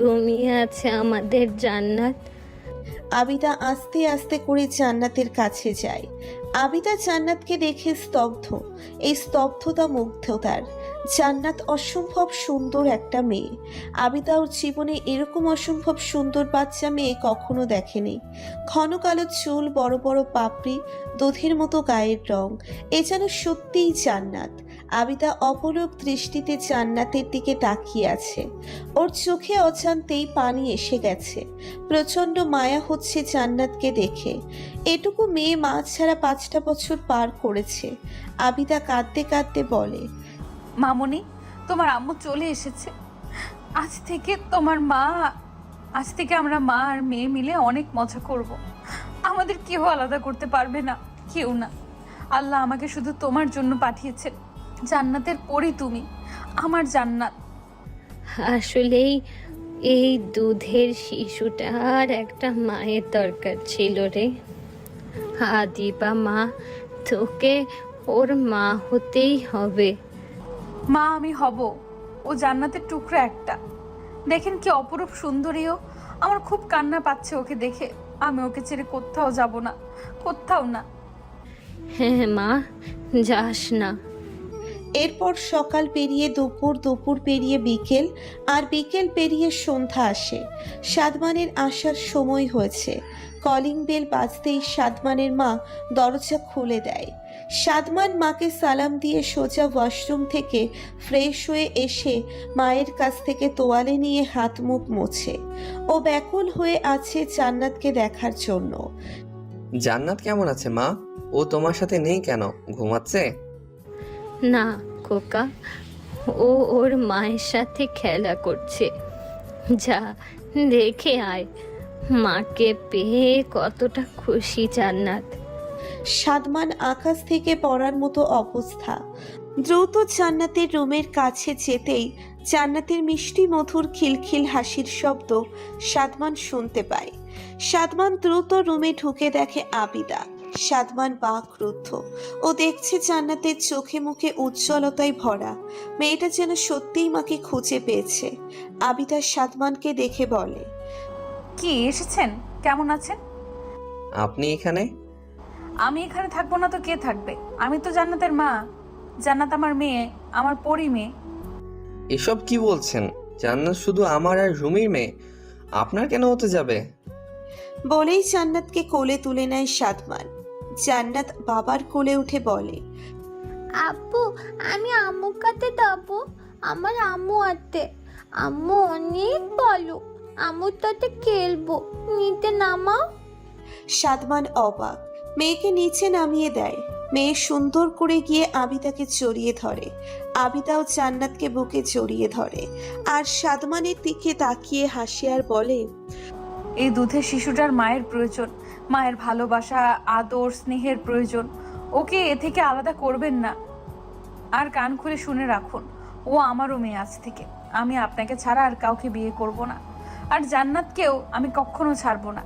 ঘুমিয়ে আছে আমাদের জান্নাত। আবিদা আস্তে আস্তে করে জান্নাতের কাছে যায়। আবিদা জান্নাতকে দেখে স্তব্ধ। এই স্তব্ধতা মুগ্ধতার। জান্নাত অসম্ভব সুন্দর একটা মেয়ে। আবিদা ওর জীবনে এরকম অসম্ভব সুন্দর বাচ্চা মেয়ে কখনো দেখেনি। ঘন কালো চুল, বড় বড় পাপড়ি, দুধের মতো গায়ের রং, এ যেন সত্যিই জান্নাত। আবিদা অপলক দৃষ্টিতে জান্নাতের দিকে তাকিয়ে আছে। ওর চোখে অজান্তেই পানি এসে গেছে। প্রচন্ড মায়া হচ্ছে জান্নাতকে দেখে। এটুকু মেয়ে মা ছাড়া 5টা বছর পার করেছে। আবিদা কাঁদতে কাঁদতে বলে, মামুনি, তোমার আম্মু চলে এসেছে। আজ থেকে আমরা মা আর মেয়ে মিলে অনেক মজা করব। আমাদের কেউ আলাদা করতে পারবে না, কেউ না। আল্লাহ আমাকে শুধু তোমার জন্য পাঠিয়েছেন। জান্নাতের পরি তুমি, আমার জান্নাত। আসলেই এই দুধের শিশুটার একটা মায়ের দরকার ছিল রে। আদিবা মা, তোকে ওর মা হতেই হবে। মা আমি হব। ও জান্নাতের টুকরা একটা। দেখেন কি অপরূপ সুন্দরীও। আমার খুব কান্না পাচ্ছে ওকে দেখে। আমি ওকে ছেড়ে কোথাও যাব না, কোথাও না। হ্যাঁ মা, যাস না। এরপর সকাল পেরিয়ে দুপুর, দুপুর পেরিয়ে বিকেল, আর বিকেল পেরিয়ে সন্ধ্যা আসে। সাদমানের আসার সময় হয়েছে। কলিং বেল বাজতেই সাদমানের মা দরজা খুলে দেয়। সাদমান মাকে সালাম দিয়ে সোজা ওয়াশরুম থেকে ফ্রেশ হয়ে এসে মায়ের কাছ থেকে তোয়ালে নিয়ে হাত মুখ মোছে। ও ব্যাকুল হয়ে আছে জান্নাতকে দেখার জন্য। জান্নাত কেমন আছে মা? ও তোমার সাথে নেই কেন? ঘুমাচ্ছে? না খোকা, ও ওর মায়ের সাথে খেলা করছে। যা দেখে আয়, মাকে পেয়ে কতটা খুশি জান্নাত। সাদমান আকাশ থেকে পড়ার মতো অবস্থা। দ্রুত জান্নাতের রুমের কাছে যেতেই জান্নাতের মিষ্টি মধুর খিলখিল হাসির শব্দ সাদমান শুনতে পায়। সাদমান দ্রুত রুমে ঢুকে দেখে আবিদা। সাদমান বাকরুদ্ধ। ও দেখছে জান্নাতের চোখে মুখে উজ্জ্বলতায় ভরা। মেয়েটা যেন সত্যিই মাকে খুঁজে পেয়েছে। আবিদা সাদমানকে দেখে বলে, কি এসেছেন? কেমন আছেন? আপনি এখানে? আমি এখানে থাকবো না তো কে থাকবে? আমি তো জান্নাতের মা। জান্নাত আমার মেয়ে, আমার পরি মেয়ে। এসব কি বলছেন? জান্নাত শুধু আমার আর রুমির মেয়ে, আপনার কেন হতে যাবে? বলেই জান্নাতকে কোলে তুলে নেয় সাদমান। জান্নাত বাবার কোলে উঠে বলে, আব্বু, আমি আম্মুর কাছে যাবো। আমার আম্মু আছে। আম্মু অনেক ভালো। আম্মুর সাথে খেলবো। নিতে নামাও। সাদমান অবাক। মেয়েকে নিচে নামিয়ে দেয়। মেয়ে সুন্দর করে গিয়ে আবিদাকে জড়িয়ে ধরে। আবিদাও জান্নাতকে বুকে জড়িয়ে ধরে আর সাদমানের দিকে তাকিয়ে হাসে আর বলে, এই দুধের শিশুটার মায়ের প্রয়োজন, মায়ের ভালোবাসা, আদর, স্নেহের প্রয়োজন। ওকে এ থেকে আলাদা করবেন না। আর কান খুলে শুনে রাখুন, ও আমারও মেয়ে আজ থেকে। আমি আপনাকে ছাড়া আর কাউকে বিয়ে করব না, আর জান্নাতকেও আমি কখনো ছাড়বো না।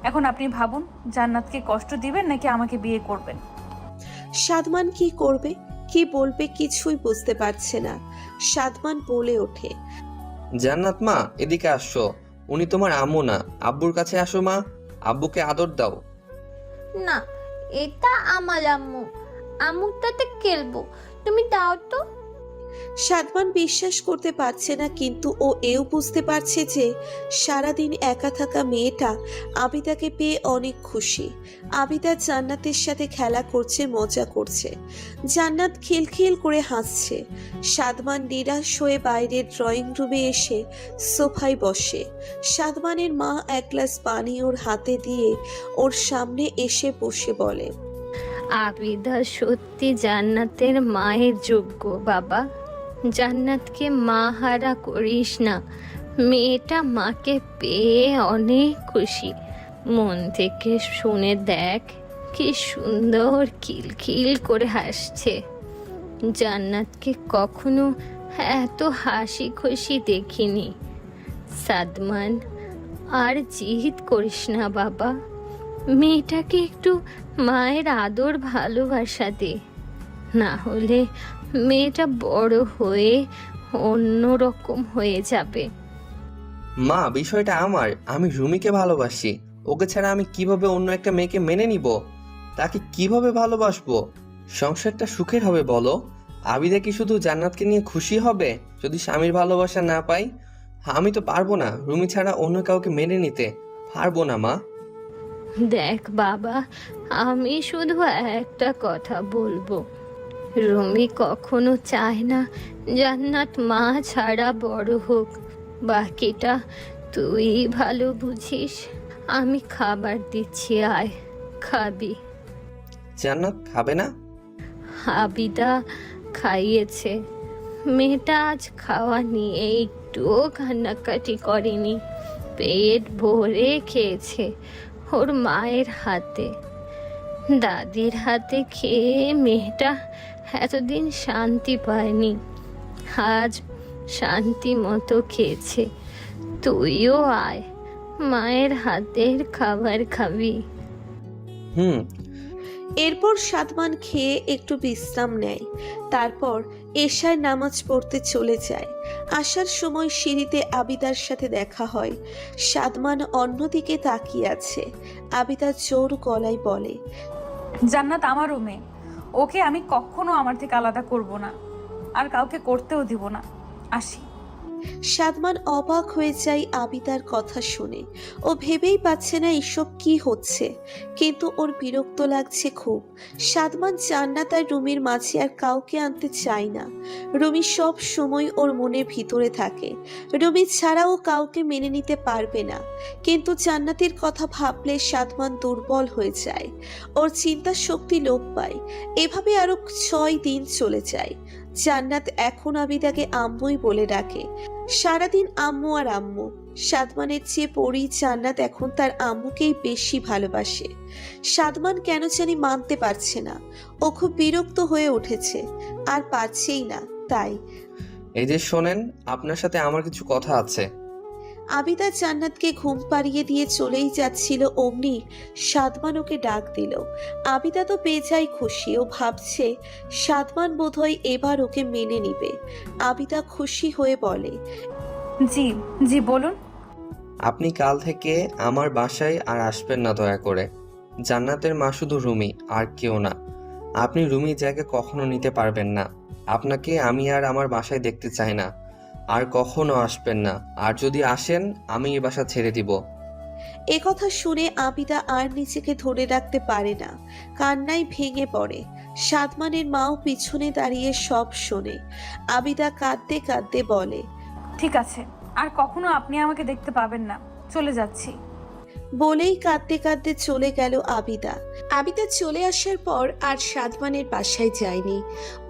এখন আপনি ভাবুন, জান্নাতকে কষ্ট দিবেন নাকি আমাকে বিয়ে করবেন? সাদমান কি করবে কি বলবে কিছুই বুঝতে পারছে না। সাদমান বলে ওঠে, জান্নাত মা, এদিকে আসো। উনি তোমার আম্মু না, আব্বুর কাছে আসো মা। আব্বুকে আদর দাও। না, এটা আমার আম্মু। আম্মুর সাথে খেলবো। তুমি দাও তো। সাদমান বিশ্বাস করতে পারছে না, কিন্তু ও এও বুঝতে পারছে যে সারাদিন একা থাকা মেয়েটা আবিদাকে পেয়ে অনেক খুশি। আবিদা জান্নাতের সাথে খেলা করছে, মজা করছে। জান্নাত খিলখিল করে হাসছে। সাদমান নিরাশ হয়ে বাইরের ড্রয়িং রুমে এসে সোফায় বসে। সাদমানের মা এক গ্লাস পানি ওর হাতে দিয়ে ওর সামনে এসে বসে বলে, আবিদা সত্যি জান্নাতের মায়ের যোগ্য বাবা। জান্নাতকে মা হারা করিস না। মেয়েটা মাকে পেয়ে অনেক খুশি। মন থেকে শুনে দেখ, কি সুন্দর খিলখিল করে হাসছে। জান্নাতকে কখনো এত হাসি খুশি দেখিনি। সাদমান, আর জিদ করিস না বাবা। মেয়েটাকে একটু মায়ের আদর ভালোবাসা দে, না হলে মেয়েটা বড় হয়ে অন্যরকম হয়ে যাবে। মা, বিষয়টা আমার। আমি রুমিকে ভালোবাসি। ওকে ছাড়া আমি কিভাবে অন্য একটা মেয়েকে মেনে নিব? তাকে কিভাবে ভালোবাসবো? সংসারটা সুখের হবে বলো? আবিদা কি শুধু জান্নাতকে নিয়ে খুশি হবে যদি স্বামীর ভালোবাসা না পাই? আমি তো পারবো না রুমি ছাড়া অন্য কাউকে মেনে নিতে। পারবো না মা। দেখ বাবা, আমি শুধু একটা কথা বলবো। রুমি কখনো চায় না জান্নাত মা ছাড়া বড় হোক। বাকিটা তুই ভালো বুঝিস। আমি খাবার দিচ্ছি, আয়, খাবি। জান্নাত খাবে না? আবিদা খাইয়েছে। মেয়েটা আজ খাওয়া নিয়ে একটুও কান্নাকাটি করেনি। পেট ভরে খেয়েছে ওর মায়ের হাতে। দাদির হাতে খেয়ে মেয়েটা এতদিন শান্তি পায়নি, আজ শান্তি মতো খেয়েছে। তুইও আয়, মায়ের হাতের খাবার খাবি। হুম। এরপর সাদমান খেয়ে একটু বিশ্রাম নেয়। তারপর এশার নামাজ পড়তে চলে যায়। আসার সময় সিঁড়িতে আবিদার সাথে দেখা হয়। সাদমান অন্যদিকে তাকিয়ে আছে। আবিদা জোর গলায় বলে, জান্নাত আমারও মেয়ে। ওকে আমি কখনো আমার থেকে আলাদা করব না, আর কাউকে করতেও দিব না। আসি। সাদমান অবাক হয়ে যায় আবিদার কথা শুনে। ও ভেবেই পাচ্ছে না এসব কি হচ্ছে, কিন্তু ওর বিরক্ত লাগছে খুব। সাদমান জান্নাত আর রুমির মাঝে আর কাউকে আনতে চায় না। রুমি সব সময় ওর মনের ভিতরে থাকে। রুমি ছাড়াও কাউকে মেনে নিতে পারবে না, কিন্তু জান্নাতের কথা ভাবলে সাদমান দুর্বল হয়ে যায়। ওর চিন্তা শক্তি লোপ পায়। এভাবে আরো 6 দিন চলে যায়। জান্নাত এখন আবিদাকে আম্মুই বলে ডাকে। সারাদিন আম্মু আর আম্মু। সাদমানের চেয়ে পরি জান্নাত এখন তার আম্মুকেই বেশি ভালোবাসে। সাদমান কেন জানি মানতে পারছে না। ও খুব বিরক্ত হয়ে উঠেছে, আর পারছেই না। তাই এই যে শোনেন, আপনার সাথে আমার কিছু কথা আছে। আবিদা জান্নাতকে ঘুম পাড়িয়ে দিয়ে চলেই যাচ্ছিল, অমনি সাদমান ওকে ডাক দিল। আবিদা তো বেজায় খুশি, ও ভাবছে সাদমান বোধহয় এবার ওকে মেনে নিবে। আবিদা খুশি হয়ে বলে, জি জি বলুন। আপনি কাল থেকে আমার বাসায় আর আসবেন না দয়া করে। জান্নাতের মা শুধু রুমি, আর কেউ না। আপনি রুমির জায়গা কখনো নিতে পারবেন না। আপনাকে আমি আর আমার বাসায় দেখতে চাই না। আর কখনো আসবেন না। আর যদি আসেন আমি এই বাসা ছেড়ে দিব। এ কথা শুনে আবিদা আর নিজেকে ধরে রাখতে পারে না, কান্নায় ভেঙে পড়ে। সাদমানের মাও পিছনে দাঁড়িয়ে সব শোনে। আবিদা কাঁদতে কাঁদতে বলে, ঠিক আছে, আর কখনো আপনি আমাকে দেখতে পাবেন না, চলে যাচ্ছি। বলেই কাঁদতে কাঁদতে চলে গেল আবিদা। আবিদা চলে আসার পর আর সাদমানের বাসায় যায়নি।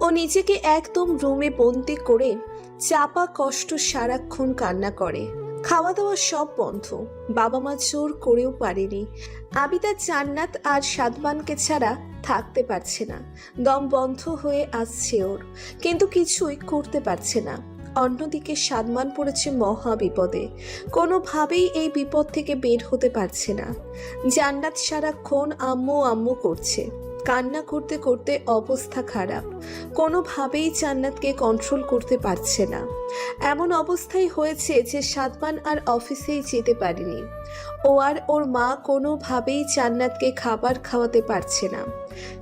ও নিজেকে একদম রুমে বন্দি করে চাপা কষ্ট সারাক্ষণ কান্না করে। খাওয়া দাওয়া সব বন্ধ, বাবা মা জোর করেও পারেনি। আবিদা জান্নাত আর সাদমানকে ছাড়া থাকতে পারছে না, দম বন্ধ হয়ে আসছে ওর, কিন্তু কিছুই করতে পারছে না। অন্যদিকে সাদমান পড়েছে মহা বিপদে, কোনোভাবেই এই বিপদ থেকে বের হতে পারছে না। জান্নাত সারাক্ষণ আম্মু আম্মু করছে, কান্না করতে করতে অবস্থা খারাপ, কোনোভাবেই জান্নাতকে কন্ট্রোল করতে পারছে না। এমন অবস্থাই হয়েছে যে সাদমান আর অফিসেই যেতে পারেনি। ও আর ওর মা কোনোভাবেই জান্নাতকে খাবার খাওয়াতে পারছে না।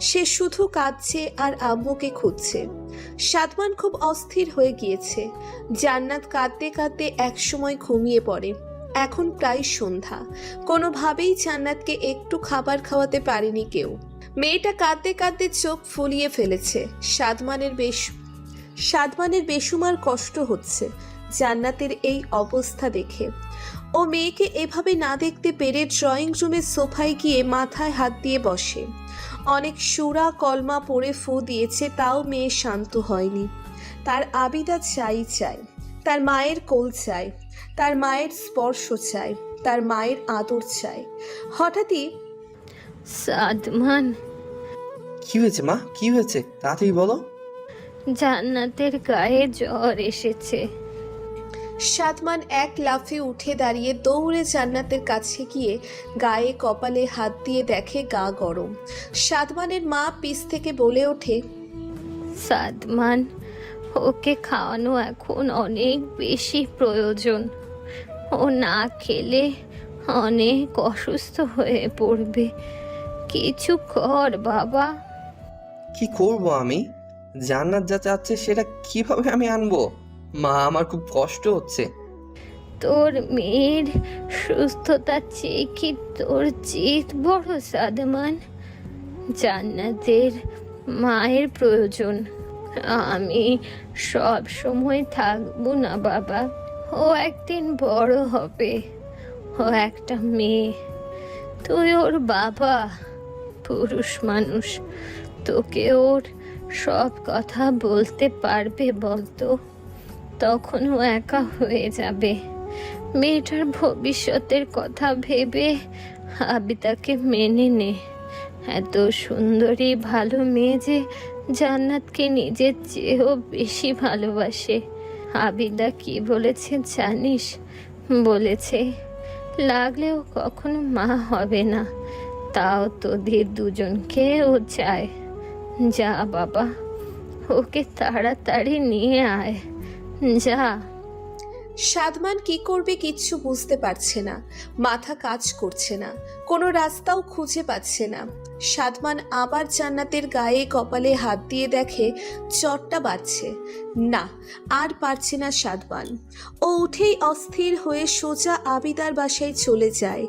সে শুধু কাঁদছে আর আম্মুকে খুঁজছে। সাদমান খুব অস্থির হয়ে গিয়েছে। জান্নাত কাঁদতে কাঁদতে একসময় ঘুমিয়ে পড়ে। এখন প্রায় সন্ধ্যা, কোনোভাবেই জান্নাতকে একটু খাবার খাওয়াতে পারেনি কেউ। মেয়েটা কাঁদতে কাঁদতে চোখ ফুলিয়ে ফেলেছে। সাদমানের বেসুমার কষ্ট হচ্ছে জান্নাতের এই অবস্থা দেখে। ও মেয়েকে এভাবে না দেখতে পেরে ড্রয়িং রুমের সোফায় গিয়ে মাথায় হাত দিয়ে বসে। অনেক সুরা কলমা পড়ে ফু দিয়েছে, তাও মেয়ে শান্ত হয়নি। তার আবিদা চাই, তার মায়ের কোল চাই, তার মায়ের স্পর্শ চাই, তার মায়ের আদর চাই। হঠাৎই সাদমান, কি হয়েছে মা, কি হয়েছে তাড়াতাড়ি বলো। জান্নাতের গায়ে জ্বর এসেছে। সাদমান এক লাফে উঠে দাঁড়িয়ে দৌড়ে জান্নাতের কাছে গিয়ে গায়ে কপালে হাত দিয়ে দেখে গা গরম। সাদমানের মা পিছ থেকে বলে ওঠে, সাদমান, ওকে খাওয়ানো এখন অনেক বেশি প্রয়োজন। ও না খেলে অনেক অসুস্থ হয়ে পড়বে। কিছু কর বাবা। কি করব আমি? জান্নাত যা চাচ্ছে সেটা কিভাবে আমি আনবো? মা, আমার খুব কষ্ট হচ্ছে। তোর মেয়ের সুস্থতা চেয়ে কি তোর জিদ বড় সাদমান? জান্নাতের মায়ের প্রয়োজন। আমি সব সময় থাকবো না বাবা। ও একদিন বড় হবে, ও একটা মেয়ে, তুই ওর বাবা, পুরুষ মানুষ, তোকে ওর সব কথা বলতে পারবে বলতো? তখন ও একা হয়ে যাবে। মেয়েটার ভবিষ্যতের কথা ভেবে আবিদাকে মেনে নে। এত সুন্দরী ভালো মেয়ে যে জান্নাতকে নিজের চেয়েও বেশি ভালোবাসে। আবিদা কি বলেছে জানিস? বলেছে লাগলেও কখনো মা হবে না, তাও তোদের দুজনকে ও চায়। যা বাবা, ওকে তাড়াতাড়ি নিয়ে আয়, যা। সাদমান কি করবে কিচ্ছু বুঝতে পারছে না, মাথা কাজ করছে না, কোনো রাস্তাও খুঁজে পাচ্ছে না। সাদমান আবার জান্নাতের গায়ে কপালে হাত দিয়ে দেখে চটটা বাজছে। না, আর পারছে না সাদমান। ও উঠেই অস্থির হয়ে সোজা আবিদার বাসায় চলে যায়।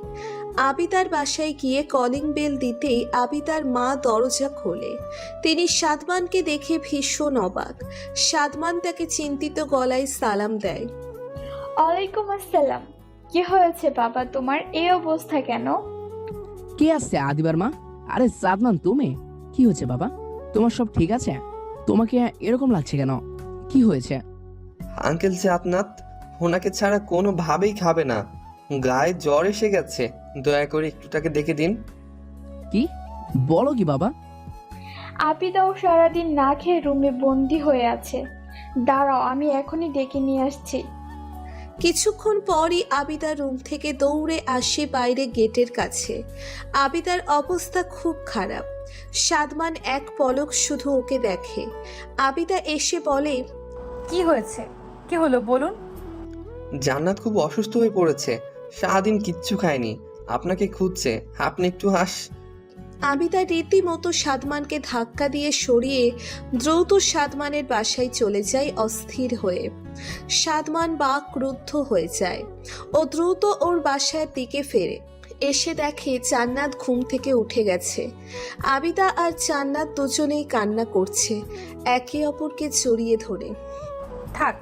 আবিদার বাসায় গিয়ে কলিং বেল দিতেই আবিদার মা দরজা খোলে। তিনি সাদমানকে দেখে ভীষণ অবাক। সাদমান তাকে চিন্তিত গলায় সালাম দেয়। ওয়ালাইকুম আসসালাম। কি হয়েছে বাবা, তোমার এই অবস্থা কেন? কে আসছে? আদিবার মা। আরে সাদমান, তুমি? কি হয়েছে বাবা? তোমার সব ঠিক আছে? তোমাকে এরকম লাগছে কেন? কি হয়েছে? আঙ্কেল জান্নাত ওনাকে ছাড়া কোনোভাবেই খাবে না, গায়ে জ্বর এসে গেছে। দয়া করে একটু তাকে দেখে দিন। কি বলো কি বাবা? আবিদাও সারাদিন না খেয়ে রুমে বন্দি হয়ে আছে। দাঁড়াও, আমি এখনই ডেকে নিয়ে আসছি। কিছুক্ষণ পরই আবিদা রুম থেকে দৌড়ে আসে বাইরে গেটের কাছে। আবিদার অবস্থা খুব খারাপ। সাদমান এক পলক শুধু ওকে দেখে। আবিদা এসে বলে, কি হয়েছে? কি হলো বলুন। জান্নাত খুব অসুস্থ হয়ে পড়েছে, সারাদিন কিচ্ছু খায়নি, আপনাকে খুঁজছে, আপনি একটু আবিদা রীতিমতো সাদমানকে ধাক্কা দিয়ে সরিয়ে দ্রুত সাদমানের বাসায় চলে যায় অস্থির হয়ে। সাদমান বা ক্রুদ্ধ হয়ে যায়। ও দ্রুত ওর বাসার দিকে ফেরে। এসে দেখে জান্নাত ঘুম থেকে উঠে গেছে। আবিদা আর জান্নাত দুজনেই কান্না করছে, একে অপরকে জড়িয়ে ধরে। থাক,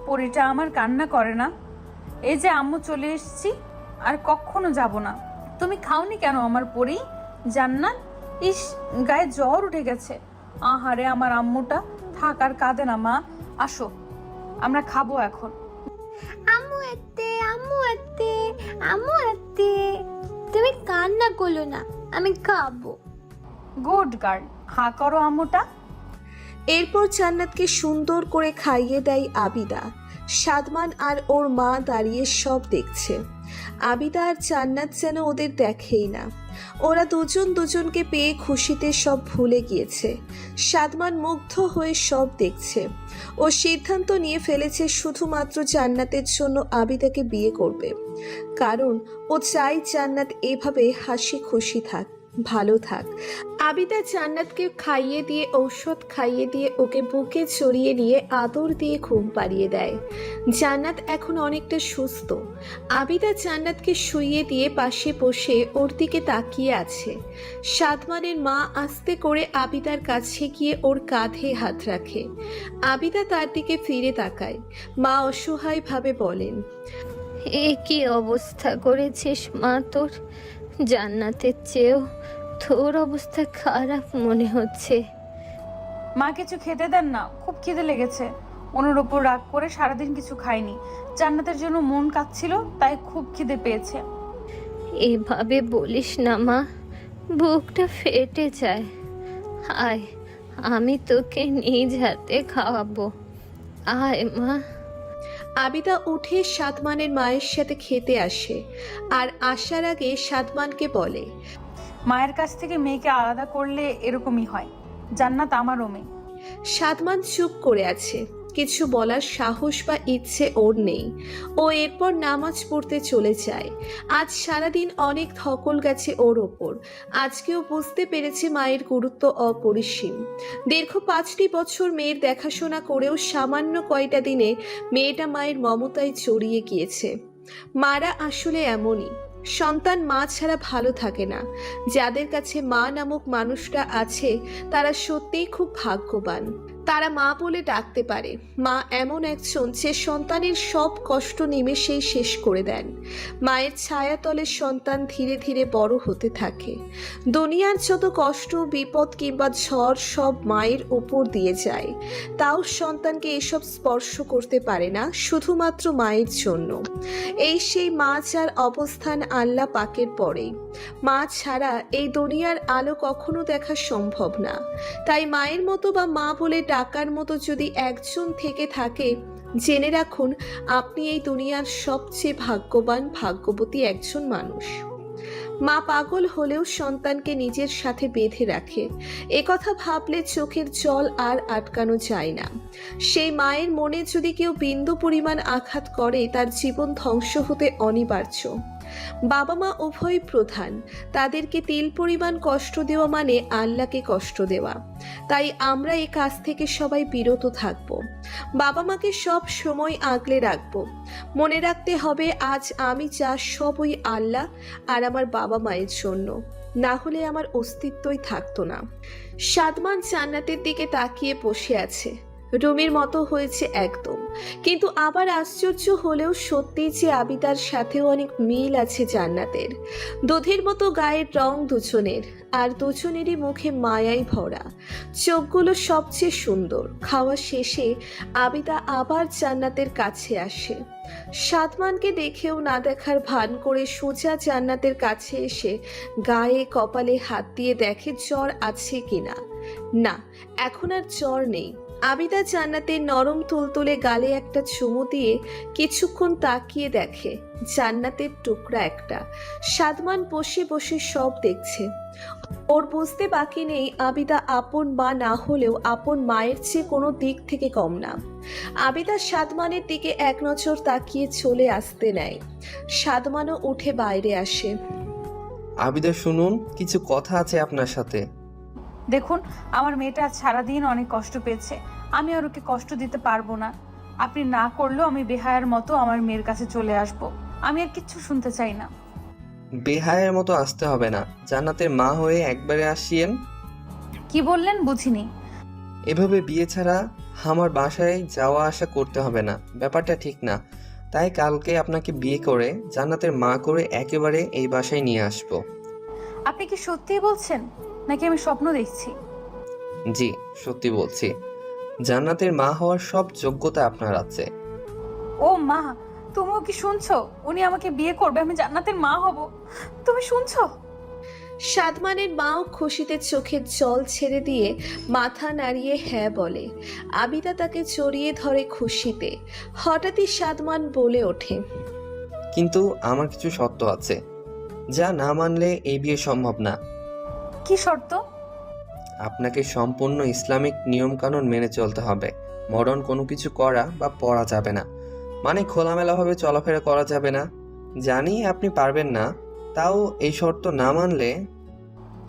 পরীটা আমার কান্না করে না। এই যে আম্মু চলে এসেছি, আর কখনো যাব না। তুমি খাওনি কেন আমার পরী? জান্নাত, ইস, গায়ে জ্বর উঠে গেছে। আহারে আমার আম্মুটা। থাক আর কাঁদে না মা, আসো আমরা খাবো এখন। আম্মু আত্তে, আম্মু আত্তে, আম্মু আত্তে, তুমি কান্না করো না, আমি খাবো। গুড গার্ল, হা করো আম্মুটা। এরপর জান্নাতকে সুন্দর করে খাইয়ে দেয় আবিদা। সাদমান আর ওর মা দাঁড়িয়ে সব দেখছে। আবিদা আর জান্নাত যেন ওদের দেখেই না। ওরা দুজন দুজনকে পেয়ে খুশিতে সব ভুলে গিয়েছে। সাদমান মুগ্ধ হয়ে সব দেখছে। ও সিদ্ধান্ত নিয়ে ফেলেছে শুধুমাত্র জান্নাতের জন্য আবিদাকে বিয়ে করবে, কারণ ও চায় জান্নাত এভাবে হাসি খুশি থাক, ভালো থাক। আবিদা জান্নাতকে খাইয়ে দিয়ে, ঔষধ খাইয়ে দিয়ে ওকে বুকে চড়িয়ে নিয়ে আদর দিয়ে ঘুম পাড়িয়ে দেয়। জান্নাত এখন অনেকটা সুস্থ। আবিদা জান্নাতকে শুইয়ে দিয়ে পাশে বসে ওর দিকে তাকিয়ে আছে। সাদমানের মা আস্তে করে আবিদার কাছে গিয়ে ওর কাঁধে হাত রাখে। আবিদা তার দিকে ফিরে তাকায়। মা অসহায়ভাবে বলেন, এ কি অবস্থা করেছিস মা তোর? জান্নাতের চেয়েও তোর অবস্থা খারাপ মনে হচ্ছে। মা কিছু খেতে দেন না, খুব খিদে লেগেছে। ওনার ওপর রাগ করে সারাদিন কিছু খাইনি। জান্নাতের জন্য মন কাঁদছিল, তাই খুব খিদে পেয়েছে। এভাবে বলিস না মা, বুকটা ফেটে যায়। আয়, আমি তোকে নিজ হাতে খাওয়াবো। আয় মা। আবিদা উঠে সাদমানের মায়ের সাথে খেতে আসে। আর আসার আগে সাদমানকে বলে, মায়ের কাছ থেকে মেয়েকে আলাদা করলে এরকমই হয়। জান্নাত আমারও মেয়ে। সাদমান চুপ করে আছে, কিছু বলার সাহস বা ইচ্ছে ওর নেই। ও এরপর নামাজ পড়তে চলে যায়। আজ সারাদিন অনেক ধকল গেছে ওর ওপর। আজকেও বুঝতে পেরেছে মায়ের গুরুত্ব অপরিসীম। দীর্ঘ 5টি বছর মেয়ের দেখাশোনা করেও সামান্য কয়টা দিনে মেয়েটা মায়ের মমতায় জড়িয়ে গিয়েছে। মারা আসলে এমনই, সন্তান মা ছাড়া ভালো থাকে না। যাদের কাছে মা নামক মানুষটা আছে তারা সত্যিই খুব ভাগ্যবান। তারা মা বলে ডাকতে পারে। মা এমন একজন যে সন্তানের সব কষ্ট নিমেষেই শেষ করে দেন। মায়ের ছায়াতলে সন্তান ধীরে ধীরে বড় হতে থাকে। দুনিয়ার যত কষ্ট, বিপদ কিংবা ঝড় সব মায়ের উপর দিয়ে যায়। তাও সন্তানকে এসব স্পর্শ করতে পারে না, শুধুমাত্র মায়ের জন্য। এই সেই মা যার অবস্থান আল্লাহ পাকের পরেই। মা ছাড়া এই দুনিয়ার আলো কখনো দেখা সম্ভব না। তাই মায়ের মতো বা মা বলে ডাকার মতো যদি একজন থেকে থাকে, জেনে রাখুন আপনি এই দুনিয়ার সবচেয়ে ভাগ্যবান, ভাগ্যবতী একজন মানুষ। মা পাগল হলেও সন্তানকে নিজের সাথে বেঁধে রাখে। একথা ভাবলে চোখের জল আর আটকানো যায় না। সেই মায়ের মনে যদি কেউ বিন্দু পরিমাণ আঘাত করে, তার জীবন ধ্বংস হতে অনিবার্য। বাবা মা উভয় প্রধান। তাদেরকে তিল পরিমাণ কষ্ট দেওয়া মানে আল্লাহকে কষ্ট দেওয়া। তাই আমরা এই কাজ থেকে সবাই বিরত থাকব। বাবা মাকে সব সময় আগলে রাখব। মনে রাখতে হবে আজ আমি যা সব ওই আল্লাহ আর আমার বাবা মায়ের জন্য, না হলে আমার অস্তিত্বই থাকতো না। সাদমান জান্নাতের দিকে তাকিয়ে বসে আছে। রুমির মতো হয়েছে একদম, কিন্তু আবার আশ্চর্য হলেও সত্যি যে আবিদার সাথেও অনেক মিল আছে জান্নাতের। দুধের মতো গায়ের রং দুজনের, আর দুজনেরই মুখে মায়ায় ভরা। চোখগুলো সবচেয়ে সুন্দর। খাওয়া শেষে আবিদা আবার জান্নাতের কাছে আসে। সাদমানকে দেখেও না দেখার ভান করে সোজা জান্নাতের কাছে এসে গায়ে কপালে হাত দিয়ে দেখে জ্বর আছে কিনা। না, এখন আর জ্বর নেই। আবিদা জান্নাতের নরম তুলতুলে গালে একটা চুমু দিয়ে কিছুক্ষণ তাকিয়ে দেখে জান্নাতের টুকরা একটা। সাদমান বসে বসে সব দেখছে। ওর বুঝতে বাকি নেই আবিদা আপন মা না হলেও আপন মায়ের চেয়ে কোনো দিক থেকে কম না। আবিদা সাদমানের দিকে এক নজর তাকিয়ে চলে আসতে নেয়। সাদমানও উঠে বাইরে আসে। আবিদা শুনুন, কিছু কথা আছে আপনার সাথে। দেখুন, আমার মেয়েটা আজ সারাদিন অনেক কষ্ট পেয়েছে, আমি আর ওকে কষ্ট দিতে পারবো না। আপনি না করলেও আমি বেহায়ার মতো আমার মেয়ের কাছে চলে আসব। আমি আর কিচ্ছু শুনতে চাই না। বেহায়ের মতো আসতে হবে না, জান্নাতের মা হয়ে একবারে আসিয়েন। কি বললেন বুঝিনি। এভাবে বিয়ে ছাড়া আমার বাসায় যাওয়া আসা করতে হবে না, ব্যাপারটা ঠিক না। তাই কালকে আপনাকে বিয়ে করে জান্নাতের মা করে একেবারে এই বাসায় নিয়ে আসবো। আপনি কি সত্যিই বলছেন নাকি আমি স্বপ্ন দেখছি? জি, সত্যি বলছি। জান্নাতের মা হওয়ার সব যোগ্যতা আপনার আছে। ও মা, তুমিও কি শুনছো? উনি আমাকে বিয়ে করবে, আমি জান্নাতের মা হব। তুমি শুনছো? সাদমানের মাও খুশিতে চোখের জল ছেড়ে দিয়ে মাথা নাড়িয়ে হ্যাঁ বলে। আবিদা তাকে জড়িয়ে ধরে খুশিতে। হঠাৎই সাদমান বলে ওঠে, কিন্তু আমার কিছু শর্ত আছে, যা না মানলে এই বিয়ে সম্ভব না। কি শর্ত? আপনাকে সম্পূর্ণ ইসলামিক নিয়মকানুন মেনে চলতে হবে। মডার্ন কোনো কিছু করা বা পড়া যাবে না, মানে খোলামেলাভাবে চলাফেরা করা যাবে না। জানি আপনি পারবেন না, তাও এই শর্ত না মানলে।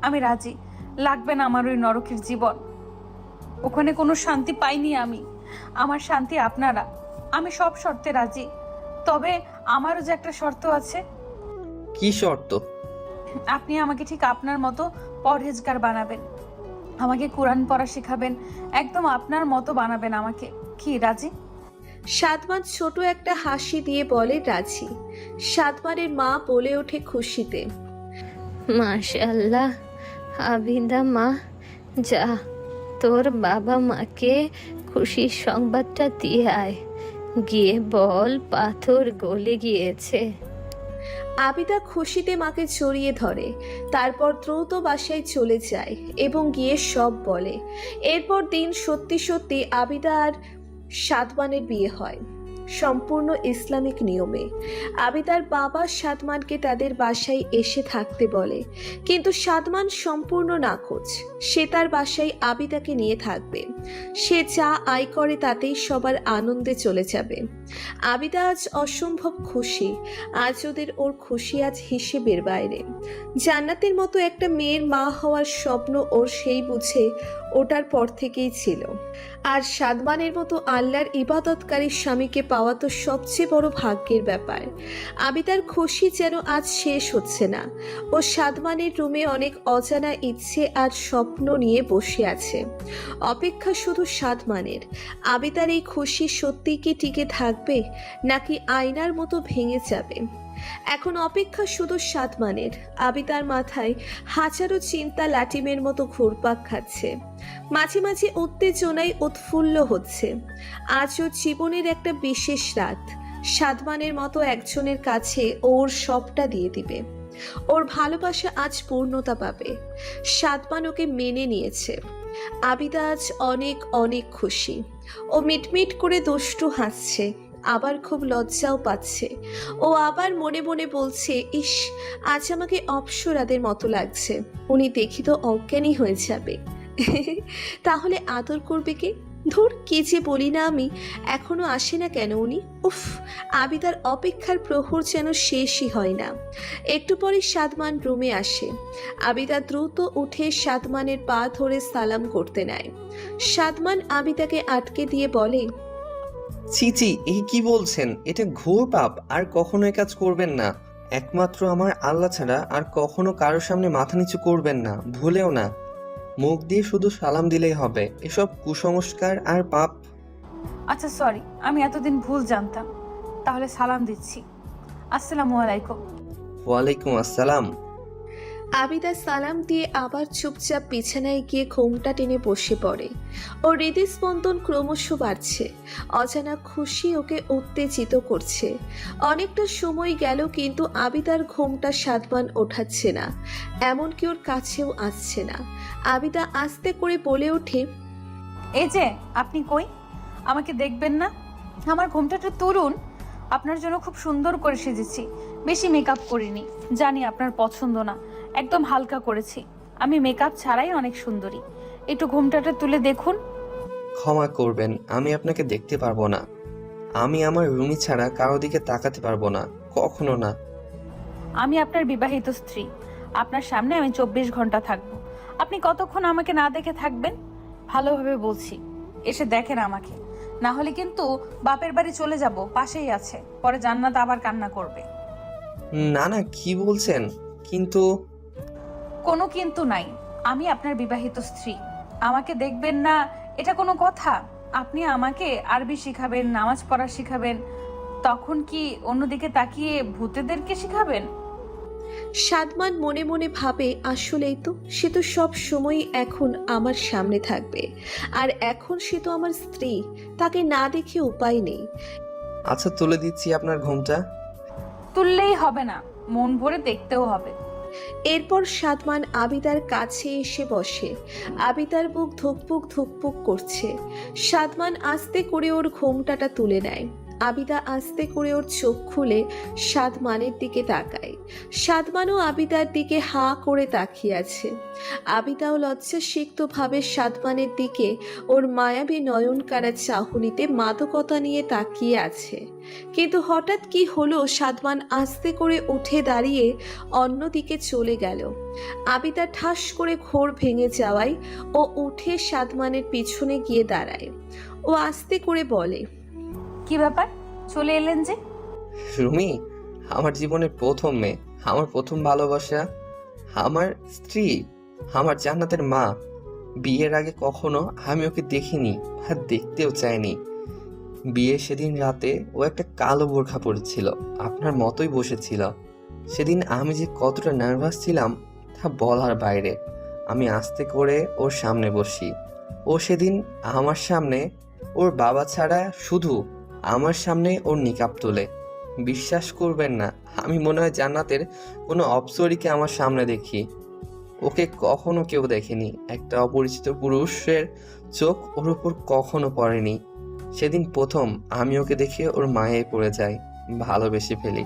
আমি রাজি। লাগবে না আমার ওই নরকের জীবন। ওখানে কোনো শান্তি পাইনি আমি। আমার শান্তি আপনারা। আমি সব শর্তে রাজি, তবে আমারও যে একটা শর্ত আছে। কি শর্ত? আপনি আমাকে ঠিক আপনার মতো পরহেজগার বানাবেন, আমাকে কোরআন পড়া শেখাবেন, একদম আপনার মতো বানাবেন আমাকে। কি রাজি? সাদমান ছোট একটা হাসি দিয়ে বলে রাজি। সাদমানের মা বলে ওঠে খুশিতে, মাশাআল্লাহ, আবিদা মা, যা তোর বাবা মাকে খুশির সংবাদটা দিয়ে আয়, গিয়ে বল পাথর গলে গিয়েছে। আবিদা খুশিতে মাকে জড়িয়ে ধরে, তারপর দ্রুত বাসায় চলে যায় এবং গিয়ে সব বলে। এরপর দিন সত্যি সত্যি আবিদা আর সাদমানের বিয়ে হয়, সম্পূর্ণ ইসলামিক নিয়মে। আবিদার বাবা সাদমানকে তাদের বাসায় এসে থাকতে বলে, কিন্তু সাদমান সম্পূর্ণ নাকচ। সে তার বাসায় আবিদাকে নিয়ে থাকবে। সে যা আয় করে তাতেই সবার আনন্দে চলে যাবে। আবিদা আজ অসম্ভব খুশি। আজ ওর খুশি আজ হিসেবের বাইরে। জান্নাতের মতো একটা মেয়ের মা হওয়ার স্বপ্ন ওর সেই বুঝে ওটার পর থেকেই ছিল। আর সাদমানের মতো আল্লাহর ইবাদতকারী স্বামীকে পাওয়া তো সবচেয়ে বড় ভাগ্যের ব্যাপার। আবিদার খুশি যেন আজ শেষ হচ্ছে না। ও সাদমানের রুমে অনেক অজানা ইচ্ছে আর স্বপ্ন নিয়ে বসে আছে। অপেক্ষা শুধু সাদমানের। আবিদার এই খুশি সত্যি কি টিকে থাকবে নাকি আয়নার মতো ভেঙে যাবে? এখন অপেক্ষা শুধু সাদমানের। আবিদার মাথায় হাজারো চিন্তা লাটিমের মতো ঘুরপাক খাচ্ছে। মাঝে মাঝে উত্তেজনায় উৎফুল্ল হচ্ছে। আজ ওর জীবনের একটা বিশেষ রাত। সাদমানের মতো একজনের কাছে ওর সবটা দিয়ে দিবে। ওর ভালোবাসা আজ পূর্ণতা পাবে। সাদমান ওকে মেনে নিয়েছে। আবিদা আজ অনেক অনেক খুশি। ও মিটমিট করে দুষ্টু হাসছে, আবার খুব লজ্জাও পাচ্ছে। ও আবার মনে মনে বলছে, ইস, আজ আমাকে অপ্সরাদের মতো লাগছে। উনি দেখি তো অজ্ঞানী হয়ে যাবে। তাহলে আদর করবে কে? ধুর, কি যে বলি না আমি। এখনো আসে না কেন উনি? উফ, আবিদার অপেক্ষার প্রহর যেন শেষই হয় না। একটু পরে সাদমান রুমে আসে। আবিদা দ্রুত উঠে সাদমানের পা ধরে সালাম করতে নেয়। সাদমান আবিদাকে আটকে দিয়ে বলে, ছি, এই কি বলছেন? এটা ঘোর পাপ, আর কখনো এ কাজ করবেন না। একমাত্র আমার আল্লাহ ছাড়া আর কখনো কারোর সামনে মাথা নিচু করবেন না, ভুলেও না। মুখ দিয়ে শুধু সালাম দিলেই হবে। এসব কুসংস্কার আর পাপ। আচ্ছা সরি, আমি এতদিন ভুল জানতাম। তাহলে সালাম দিচ্ছি। আসসালামু আলাইকুম। ওয়ালাইকুম আসসালাম। আবিদা সালাম দিয়ে আবার চুপচাপ বিছানায় গিয়ে ঘোমটা টেনে বসে পড়ে। ওর হৃদস্পন্দন ক্রমশ বাড়ছে। অজানা খুশি ওকে উত্তেজিত করছে। অনেকটা সময় গেল কিন্তু আবিদার ঘোমটা সাদমান ওঠাচ্ছে না, এমনকি ওর কাছেও আসছে না। আবিদা আস্তে করে বলে ওঠে, এই যে আপনি কই, আমাকে দেখবেন না? আমার ঘোমটাটা তুলুন, আপনার জন্য খুব সুন্দর করে সেজেছি, বেশি মেকআপ করিনি, জানি আপনার পছন্দ না, একদম হালকা করেছি। আমি মেকআপ ছাড়াই অনেক সুন্দরী, একটু ঘোমটাটা তুলে দেখুন। ক্ষমা করবেন, আমি আপনাকে দেখতে পারবো না। আমি আমার রুমি ছাড়া কারো দিকে তাকাতে পারবো না, কখনো না। আমি আপনার বিবাহিত স্ত্রী, আপনার সামনে আমি 24 ঘন্টা থাকবো। আপনি কতক্ষণ আমাকে না দেখে থাকবেন? ভালোভাবে বলছি, এসে দেখেন আমাকে, না হলে কিন্তু বাপের বাড়ি চলে যাব, পাশেই আছে, পরে জান্নাত আবার কান্না করবে। না না, কি বলছেন? কিন্তু কোনো কিন্তু নাই, আমি আপনার বিবাহিত স্ত্রী, আমাকে দেখবেন না এটা কোনো কথা? আপনি আমাকে আরবি শিখাবেন, নামাজ পড়া শিখাবেন, তখন কি অন্যদিকে তাকিয়ে ভূতেদেরকে শিখাবেন? সাদমান মনে মনে ভাবে, আসলেই তো, সে তো সব সময় এখন আমার সামনে থাকবে, আর এখন সে তো আমার স্ত্রী, তাকে না দেখে উপায় নেই। আচ্ছা, তুলে দিচ্ছি আপনার ঘুমটা। তুললেই হবে না, মন ভরে দেখতেও হবে। এরপর সাদমান আবিদার কাছে এসে বসে। আবিদার বুক ধুকপুক ধুকপুক করছে। সাদমান আস্তে করে ওর ঘোমটাটা তুলে নেয়। আবিদা আস্তে করে ওর চোখ খুলে সাদমানের দিকে তাকায়। সাদমানও আবিদার দিকে হাঁ করে তাকিয়ে আছে। আবিদাও লজ্জাসিক্তভাবে সাদমানের দিকে ওর মায়াবী নয়নকাড়া চাহনিতে মাদকতা নিয়ে তাকিয়ে আছে। কিন্তু হঠাৎ কি হলো, সাদমান আস্তে করে উঠে দাঁড়িয়ে অন্যদিকে চলে গেল। আবিদা ঠাস করে ঘোর ভেঙে যাওয়ায় ও উঠে সাদমানের পিছনে গিয়ে দাঁড়ায়। ও আস্তে করে বলে, কি ব্যাপার, চলে এলেন যে? রুমি আমার জীবনের প্রথম মেয়ে, আমার প্রথম ভালোবাসা, আমার স্ত্রী, আমার জান্নাতের মা। বিয়ের আগে কখনো আমি ওকে দেখিনি আর দেখতেও চাইনি। বিয়ে সেদিন রাতে ও একটা কালো বোরখা পরেছিল, আপনার মতোই বসেছিল। সেদিন আমি যে কতটা নার্ভাস ছিলাম তা বলার বাইরে। আমি আস্তে করে ওর সামনে বসি। ও সেদিন আমার সামনে ওর বাবা ছাড়া শুধু আমার সামনে ওর নিকাব তোলে। বিশ্বাস করবেন না, আমি মনে হয় জান্নাতের কোনো অপ্সরীকে আমার সামনে দেখি। ওকে কখনো কেউ দেখেনি, একটা অপরিচিত পুরুষের চোখ ওর উপর কখনো পড়েনি। সেদিন প্রথম আমি ওকে দেখে ওর মায়ায় পড়ে যাই, ভালোবেসে ফেলি।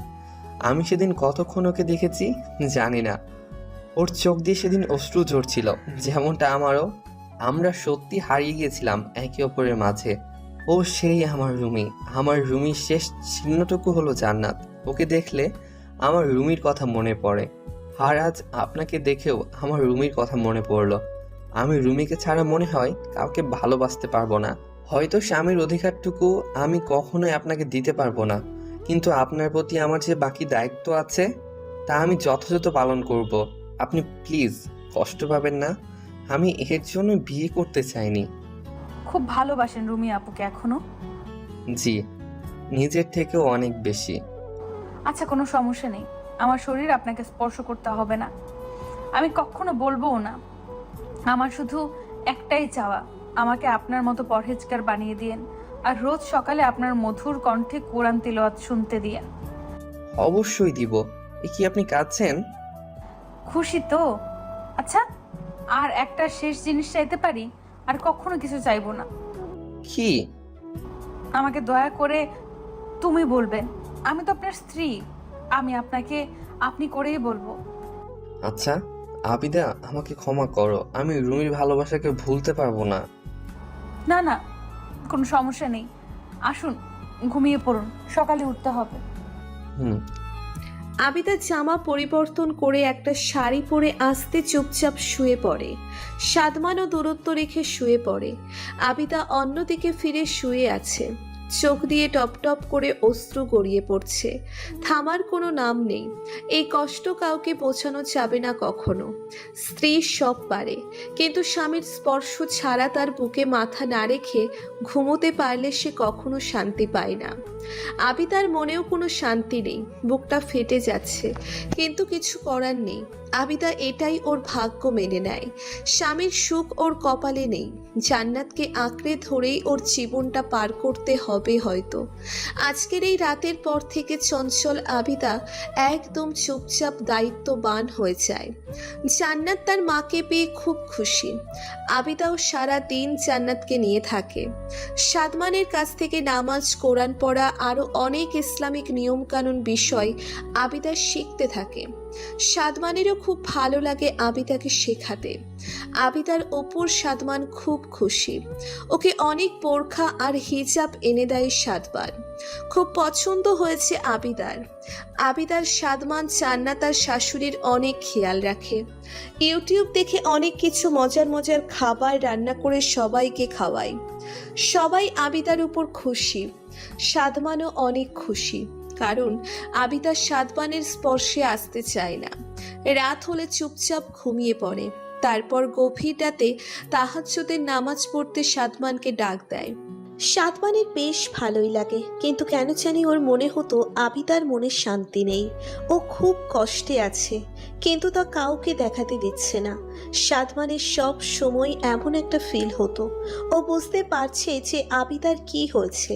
আমি সেদিন কতক্ষণ ওকে দেখেছি জানি না। ওর চোখ দিয়ে সেদিন অশ্রু ঝরছিল, যেমনটা আমারও। আমরা সত্যি হারিয়ে গিয়েছিলাম একে অপরের মাঝে। ও সেই আমার রুমি, আমার রুমির শেষ চিহ্নটুকু হলো জান্নাত। ওকে দেখলে আমার রুমির কথা মনে পড়ে। আর আজ আপনাকে দেখেও আমার রুমির কথা মনে পড়লো। আমি রুমিকে ছাড়া মনে হয় কাউকে ভালোবাসতে পারবো না। হয়তো স্বামীর অধিকারটুকু আমি কখনোই আপনাকে দিতে পারবো না, কিন্তু আপনার প্রতি আমার যে বাকি দায়িত্ব আছে তা আমি যথাযথ পালন করব। আপনি প্লিজ কষ্ট পাবেন না, আমি এর জন্য বিয়ে করতে চাইনি। খুব ভালোবাসেন রুমি আপুকে এখনো? জি, নিজের থেকেও অনেক বেশি। আচ্ছা, কোনো সমস্যা নেই, আমার শরীর আপনাকে স্পর্শ করতে হবে না, আমি কখনো বলবোও না। আমার শুধু একটাই চাওয়া, আমাকে আপনার মতো পরহেজগার বানিয়ে দিয়েন, আর রোজ সকালে আপনার মধুর কণ্ঠে কোরআন তিলাওয়াত শুনতে দিয়েন। অবশ্যই দিব। এ কি আপনি কাঁদছেন? খুশি তো? আচ্ছা, আর একটা শেষ জিনিস চাইতে পারি? আর কখনো কিছু চাইবো না। কি? আমাকে দয়া করে তুমি বলবেন, আমি তো আপনার স্ত্রী, আমি আপনাকে আপনি করেই বলবো। আচ্ছা আবিদা, আমাকে ক্ষমা করো, আমি রুমির ভালোবাসাকে ভুলতে পারবো না। না না, কোনো সমস্যা নেই, আসুন ঘুমিয়ে পড়ুন, সকালে উঠতে হবে। হুম। আবিদা জামা পরিবর্তন করে একটা শাড়ি পরে আস্তে চুপচাপ শুয়ে পড়ে। সাদমানও দূরত্ব রেখে শুয়ে পড়ে। আবিদা অন্যদিকে ফিরে শুয়ে আছে। চোখ দিয়ে টপ টপ করে অশ্রু গড়িয়ে পড়ছে, থামার কোনো নাম নেই। এই কষ্ট কাউকে বোঝানো যাবে না কখনো। স্ত্রী সব পারে, কিন্তু স্বামীর স্পর্শ ছাড়া তার বুকে মাথা না রেখে ঘুমোতে পারলে সে কখনো শান্তি পায় না। আবিদার মনেও কোনো শান্তি নেই, বুকটা ফেটে যাচ্ছে, কিন্তু কিছু করার নেই। আবিদা এটাই ওর ভাগ্য মেনে নেয়। স্বামীর সুখ ওর কপালে নেই, জান্নাতকে আঁকড়ে ধরেই ওর জীবনটা পার করতে হবে হয়তো। আজকের এই রাতের পর থেকে চঞ্চল আবিদা একদম চুপচাপ দায়িত্ববান হয়ে যায়। জান্নাত তার মাকে পেয়ে খুব খুশি। আবিদাও সারা দিন জান্নাতকে নিয়ে থাকে। সাদমানের কাছ থেকে নামাজ, কোরআন পড়া আরও অনেক ইসলামিক নিয়মকানুন বিষয় আবিদা শিখতে থাকে। সাদমানেরও খুব ভালো লাগে আবিদাকে শেখাতে। আবিদার ওপর সাদমান খুব খুশি। ওকে অনেক বোরখা আর হিজাব এনে দেয় সাদমান। খুব পছন্দ হয়েছে আবিদার। আবিদার সাদমান জান্নাত তার শাশুড়ির অনেক খেয়াল রাখে। ইউটিউব দেখে অনেক কিছু মজার মজার খাবার রান্না করে সবাইকে খাওয়ায়। সবাই আবিদার উপর খুশি। সাদমানও অনেক খুশি, কারণ আবিদা সাদমানের স্পর্শে আসতে চায় না। রাত হলে চুপচাপ ঘুমিয়ে পড়ে। তারপর গভীর রাতে তাহাজ্জুদের নামাজ পড়তে সাদমানকে ডাক দেয়। সাদমানের বেশ ভালোই লাগে, কিন্তু কেন জানি ওর মনে হতো আবিদার মনে শান্তি নেই। ও খুব কষ্টে আছে, কিন্তু তা কাউকে দেখাতে দিচ্ছে না। সাদমানের সব সময় এমন একটা ফিল হতো। ও বুঝতে পারছে যে আবিদার কি হয়েছে।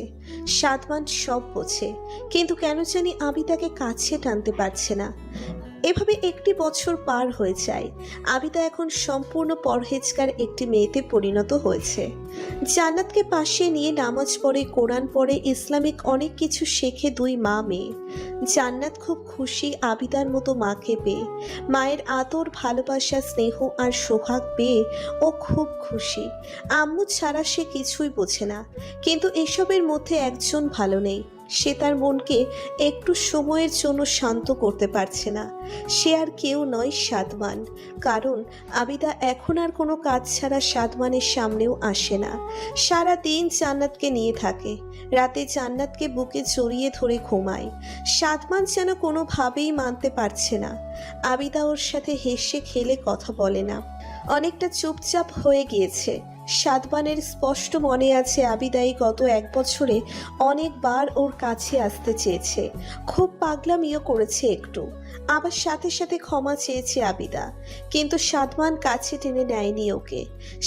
সাদমান সব বোঝে, কিন্তু কেন জানি আবিদাকে কাছে টানতে পারছে না। এভাবে একটি বছর পার হয়ে যায়। আবিদা এখন সম্পূর্ণ পরহেজগার একটি মেয়েতে পরিণত হয়েছে। জান্নাতকে পাশে নিয়ে নামাজ পড়ে, কোরআন পড়ে, ইসলামিক অনেক কিছু শেখে দুই মা মেয়ে। জান্নাত খুব খুশি আবিদার মতো মাকে পেয়ে। মায়ের আদর, ভালোবাসা, স্নেহ আর সোহাগ পেয়ে ও খুব খুশি। আম্মু ছাড়া সে কিছুই বোঝে না, কিন্তু এসবের মধ্যে একজন ভালো নেই। সে তার মনকে একটু সময়ের জন্য শান্ত করতে পারছে না। সে আর কেউ নয়, সাদমান। কারণ আবিদা এখন আর কোনো কাজ ছাড়া সাদমানের সামনেও আসে না। সারা দিন জান্নাতকে নিয়ে থাকে। রাতে জান্নাতকে বুকে জড়িয়ে ধরে ঘুমায়। সাদমান যেন কোনোভাবেই মানতে পারছে না। আবিদা ওর সাথে হেসে খেলে কথা বলে না, অনেকটা চুপচাপ হয়ে গিয়েছে। সাদমানের স্পষ্ট মনে আছে আবিদাই গত 1 বছরে অনেকবার ওর কাছে আসতে চেয়েছে। খুব পাগলামিও করেছে একটু, আবার সাথে সাথে ক্ষমা চেয়েছে আবিদা, কিন্তু সাদমান কাছে টেনে নেয়নি ওকে।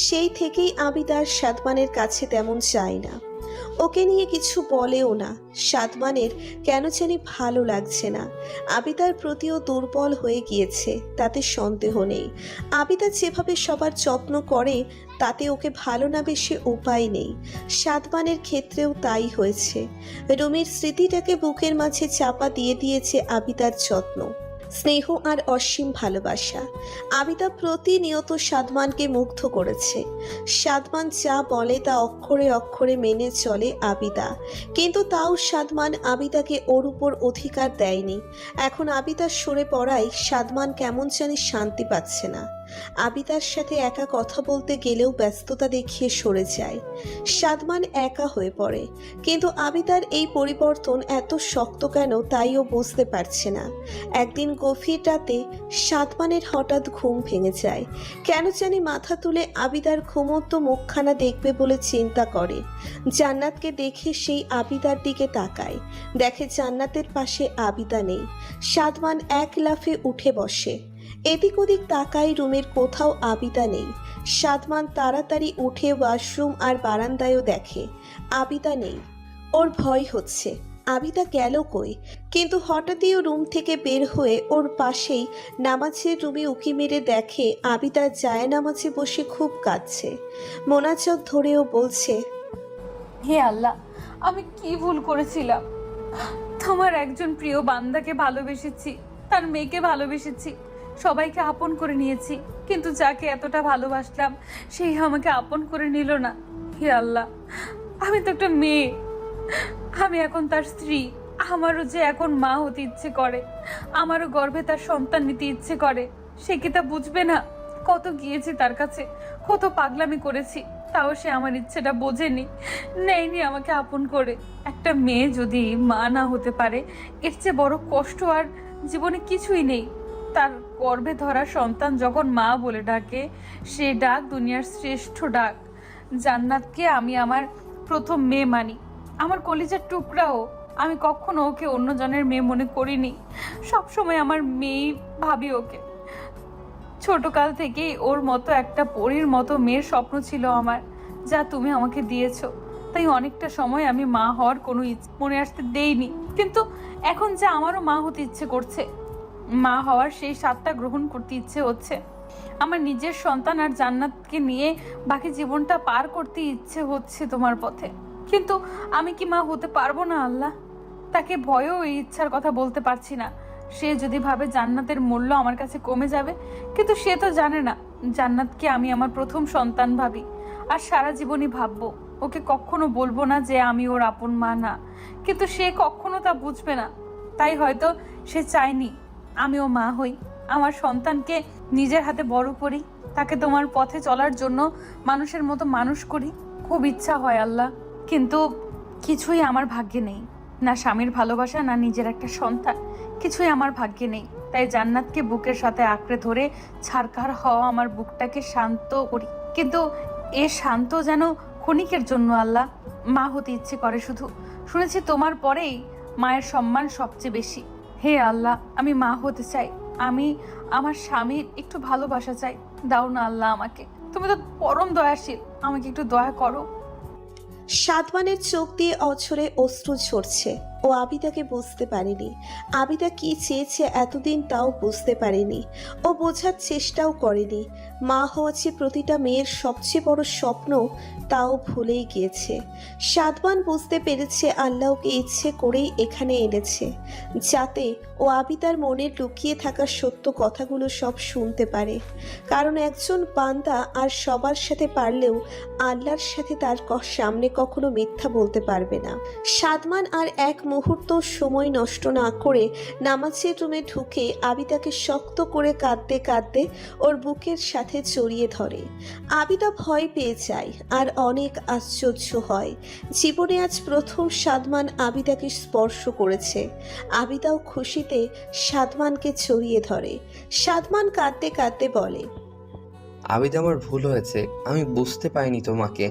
সেই থেকেই আবিদার সাদমানের কাছে তেমন যায় না, ওকে নিয়ে কিছু বলেও না। সাদমানের কেন জানি ভালো লাগছে না। আবিদার প্রতিও দুর্বল হয়ে গিয়েছে, তাতে সন্দেহ নেই। আবিদা যেভাবে সবার যত্ন করে তাতে ওকে ভালো না বেশি উপায় নেই। সাদমানের ক্ষেত্রেও তাই হয়েছে। রুমির স্মৃতিটাকে বুকের মাঝে চাপা দিয়ে দিয়েছে আবিদার যত্ন, স্নেহ আর অসীম ভালোবাসা। আবিদা প্রতিনিয়ত সাদমানকে মুগ্ধ করেছে। সাদমান যা বলে তা অক্ষরে অক্ষরে মেনে চলে আবিদা, কিন্তু তাও সাদমান আবিদাকে ওর উপর অধিকার দেয়নি। এখন আবিদা সরে পড়ায় সাদমান কেমন জানি শান্তি পাচ্ছে না। আবিদার সাথে একা কথা বলতে গেলেও ব্যস্ততা দেখিয়ে সরে যায়। সাদমান একা হয়ে পড়ে, কিন্তু আবিদার এই পরিবর্তন এত শক্ত কেন তাই ও বুঝতে পারছে না। একদিন গভীর রাতে সাদমানের হঠাৎ ঘুম ভেঙে যায়। কেন জানি মাথা তুলে আবিদার ঘুমন্ত মুখখানা দেখবে বলে চিন্তা করে। জান্নাতকে দেখে সেই আবিদার দিকে তাকায়, দেখে জান্নাতের পাশে আবিদা নেই। সাদমান এক লাফে উঠে বসে। এদিক ওদিক তাকায়, রুমের কোথাও আবিদা নেই। সাদমান তাড়াতাড়ি উঠে ওয়াশরুম আর বারান্দায়ও দেখে আবিদা নেই। ওর ভয় হচ্ছে আবিদা গেল কই, কিন্তু হঠাৎই ও রুম থেকে বের হয়ে ওর পাশেই নামাজের রুমে উকি মেরে দেখে আবিদা জায়নামাজে বসে খুব কাঁদছে। মোনাজাত ধরেও বলছে, হে আল্লাহ, আমি কি ভুল করেছিলাম? তোমার একজন প্রিয় বান্দাকে ভালোবেসেছি, তার মেয়েকে ভালোবেসেছি, সবাইকে আপন করে নিয়েছি, কিন্তু যাকে এতটা ভালোবাসলাম সেই আমাকে আপন করে নিল না। হে আল্লাহ, আমি তো একটা মেয়ে, আমি এখন তার স্ত্রী। আমারও যে এখন মা হতে ইচ্ছে করে, আমারও গর্ভে তার সন্তান নিতে ইচ্ছে করে। সে কি তা বুঝবে না? কত গিয়েছি তার কাছে, কত পাগলামি করেছি, তাও সে আমার ইচ্ছেটা বোঝেনি, নেয়নি আমাকে আপন করে। একটা মেয়ে যদি মা না হতে পারে, এর চেয়ে বড় কষ্ট আর জীবনে কিছুই নেই। তার গর্ভে ধরা সন্তান যখন মা বলে ডাকে, সে ডাক দুনিয়ার শ্রেষ্ঠ ডাক। জান্নাতকে আমি আমার প্রথম মেয়ে মানি, আমার কলিজার টুকরাও। আমি কখনো ওকে অন্যজনের মেয়ে মনে করিনি, সবসময় আমার মেয়েই ভাবি ওকে। ছোটকাল থেকেই ওর মতো একটা পরীর মতো মেয়ের স্বপ্ন ছিল আমার, যা তুমি আমাকে দিয়েছো। তাই অনেকটা সময় আমি মা হওয়ার কোনো মনে আসতে দেইনি, কিন্তু এখন যে আমারও মা হতে ইচ্ছে করছে, মা হওয়ার সেই স্বাদটা গ্রহণ করতে ইচ্ছে হচ্ছে। আমার নিজের সন্তান আর জান্নাতকে নিয়ে বাকি জীবনটা পার করতে ইচ্ছে হচ্ছে তোমার পথে। কিন্তু আমি কি মা হতে পারবো না আল্লাহ? তাকে ভয়েও এই ইচ্ছার কথা বলতে পারছি না। সে যদি ভাবে জান্নাতের মূল্য আমার কাছে কমে যাবে, কিন্তু সে তো জানে না জান্নাতকে আমি আমার প্রথম সন্তান ভাবি, আর সারা জীবনই ভাববো। ওকে কখনো বলবো না যে আমি ওর আপন মা না, কিন্তু সে কখনো তা বুঝবে না। তাই হয়তো সে চায়নি আমিও মা হই, আমার সন্তানকে নিজের হাতে বড় করি, তাকে তোমার পথে চলার জন্য মানুষের মতো মানুষ করি। খুব ইচ্ছা হয় আল্লাহ, কিন্তু কিছুই আমার ভাগ্যে নেই। না স্বামীর ভালোবাসা, না নিজের একটা সন্তান, কিছুই আমার ভাগ্যে নেই। তাই জান্নাতকে বুকের সাথে আঁকড়ে ধরে ছারখার হওয়া আমার বুকটাকে শান্ত করি, কিন্তু এ শান্ত যেন ক্ষণিকের জন্য আল্লাহ। মা হতে ইচ্ছে করে শুধু। শুনেছি তোমার পরেই মায়ের সম্মান সবচেয়ে বেশি। হে আল্লাহ, আমি মা হতে চাই। আমি আমার স্বামীর একটু ভালোবাসা চাই। দাও না আল্লাহ আমাকে, তুমি তো পরম দয়াশীল, আমাকে একটু দয়া করো। সাদমানের চোখ দিয়ে অঝরে অশ্রু ঝরছে। ও আবিদাকে বুঝতে পারেনি। আবিদা কি চেয়েছে এতদিন তাও বুঝতে পারেনি। ও বোঝার চেষ্টাও করেনি। মা হওয়া যে প্রতিটা মেয়ের সবচেয়ে বড় স্বপ্ন, তাও ভুলেই গিয়েছে। সাদমান বুঝতে পেরেছে আল্লাহ ওকে ইচ্ছে করেই এখানে এনেছে, যাতে ও আবিদার মনে লুকিয়ে থাকা সত্য কথাগুলো সব শুনতে পারে। কারণ একজন বান্দা আর সবার সাথে পারলেও আল্লাহর সাথে তার সামনে কখনো মিথ্যা বলতে পারবে না। সাদমান আর এক মুহূর্ত সময় নষ্ট না করে নামাজের রুমে ঢুকে আবিদাকে শক্ত করে কাঁদতে কাঁদতে ওর বুকের সাথে জড়িয়ে ধরে। আবিদা ভয় পেয়ে যায় আর অনেক আশ্চর্য হয়। জীবনে আজ প্রথম সাদমান আবিদাকে স্পর্শ করেছে। আবিদাও খুশিতে সাদমানকে জড়িয়ে ধরে। সাদমান কাঁদতে কাঁদতে বলে, আবিদ, আমার ভুল হয়েছে। আমি বুঝতে পারিনি তোমাকে।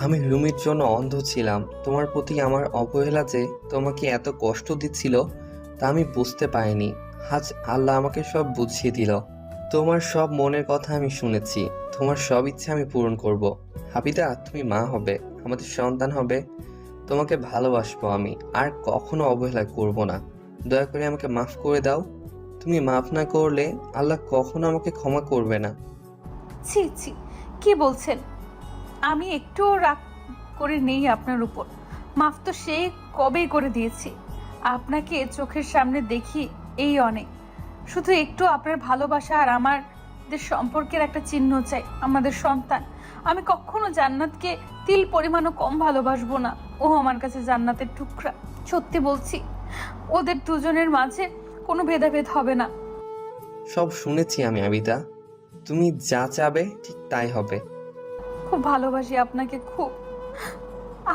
আমি রুমির জন্য অন্ধ ছিলাম। তোমার প্রতি আমার অবহেলা যে তোমাকে এত কষ্ট দিচ্ছিল তা আমি বুঝতে পারিনি। আজ আল্লাহ আমাকে সব বুঝিয়ে দিল। তোমার সব মনের কথা আমি শুনেছি। তোমার সব ইচ্ছা আমি পূরণ করব। আবিদা, তুমি মা হবে, আমাদের সন্তান হবে। তোমাকে ভালোবাসবো আমি, আর কখনো অবহেলা করব না। দয়া করে আমাকে মাফ করে দাও। তুমি মাফ না করলে আল্লাহ কখনো আমাকে ক্ষমা করবে না। ছি ছি, কি বলছেন? আমি একটুও রাগ করে নেই আপনার উপর। মাফ তো সে কবেই করে দিয়েছি। আপনাকে চোখের সামনে দেখি এই অনেক। শুধু একটু আপনার ভালোবাসা আর আমাদের সম্পর্কের একটা চিহ্ন চাই, আমাদের সন্তান। আমি কখনো জান্নাতকে তিল পরিমাণও কম ভালোবাসবো না। ও আমার কাছে জান্নাতের টুকরা। সত্যি বলছি, ওদের দুজনের মাঝে কোনো ভেদাভেদ হবে না। সব শুনেছি আমি আবিদা। তুমি যা চাবে ঠিক তাই হবে। খুব ভালোবাসি আপনাকে, খুব।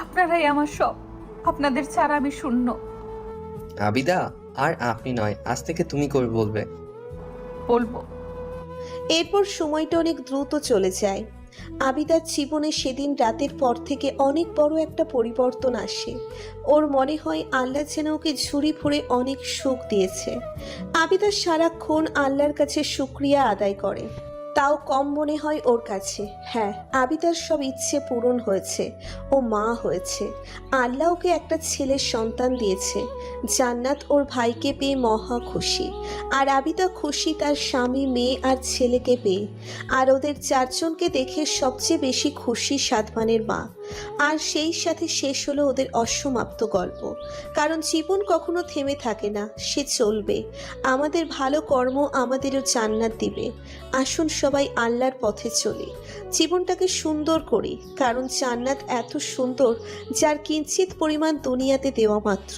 আপনারাই আমার সব। আপনাদের ছাড়া আমি শূন্য। আবিদা, আর আপনি নয়, আজ থেকে তুমি করে বলবে। বলবো। এরপর সময়টা অনেক দ্রুত চলে যায়। আবিদার জীবনে সেদিন রাতের পর থেকে অনেক বড় একটা পরিবর্তন আসে। ওর মনে হয় আল্লাহ যেন ওকে ঝুড়ি ভরে অনেক সুখ দিয়েছে। আবিদা সারাক্ষণ আল্লাহর কাছে শুকরিয়া আদায় করে, তাও কম মনে হয় ওর কাছে। হ্যাঁ, আবিদার সব ইচ্ছে পূরণ হয়েছে। ও মা হয়েছে। আল্লাহ ওকে একটা ছেলের সন্তান দিয়েছে। জান্নাত ওর ভাইকে পেয়ে মহা খুশি, আর আবিদা খুশি তার স্বামী, মেয়ে আর ছেলেকে পেয়ে। আর ওদের চারজনকে দেখে সবচেয়ে বেশি খুশি সাদমানের মা। আর সেই সাথে শেষ হলো ওদের অসমাপ্ত গল্প। কারণ জীবন কখনো থেমে থাকে না, সে চলবে। আমাদের ভালো কর্ম আমাদেরও জান্নাত দিবে। আসুন সবাই আল্লাহর পথে চলি, জীবনটাকে সুন্দর করি। কারণ জান্নাত এত সুন্দর যার কিঞ্চিত পরিমাণ দুনিয়াতে দেওয়া মাত্র।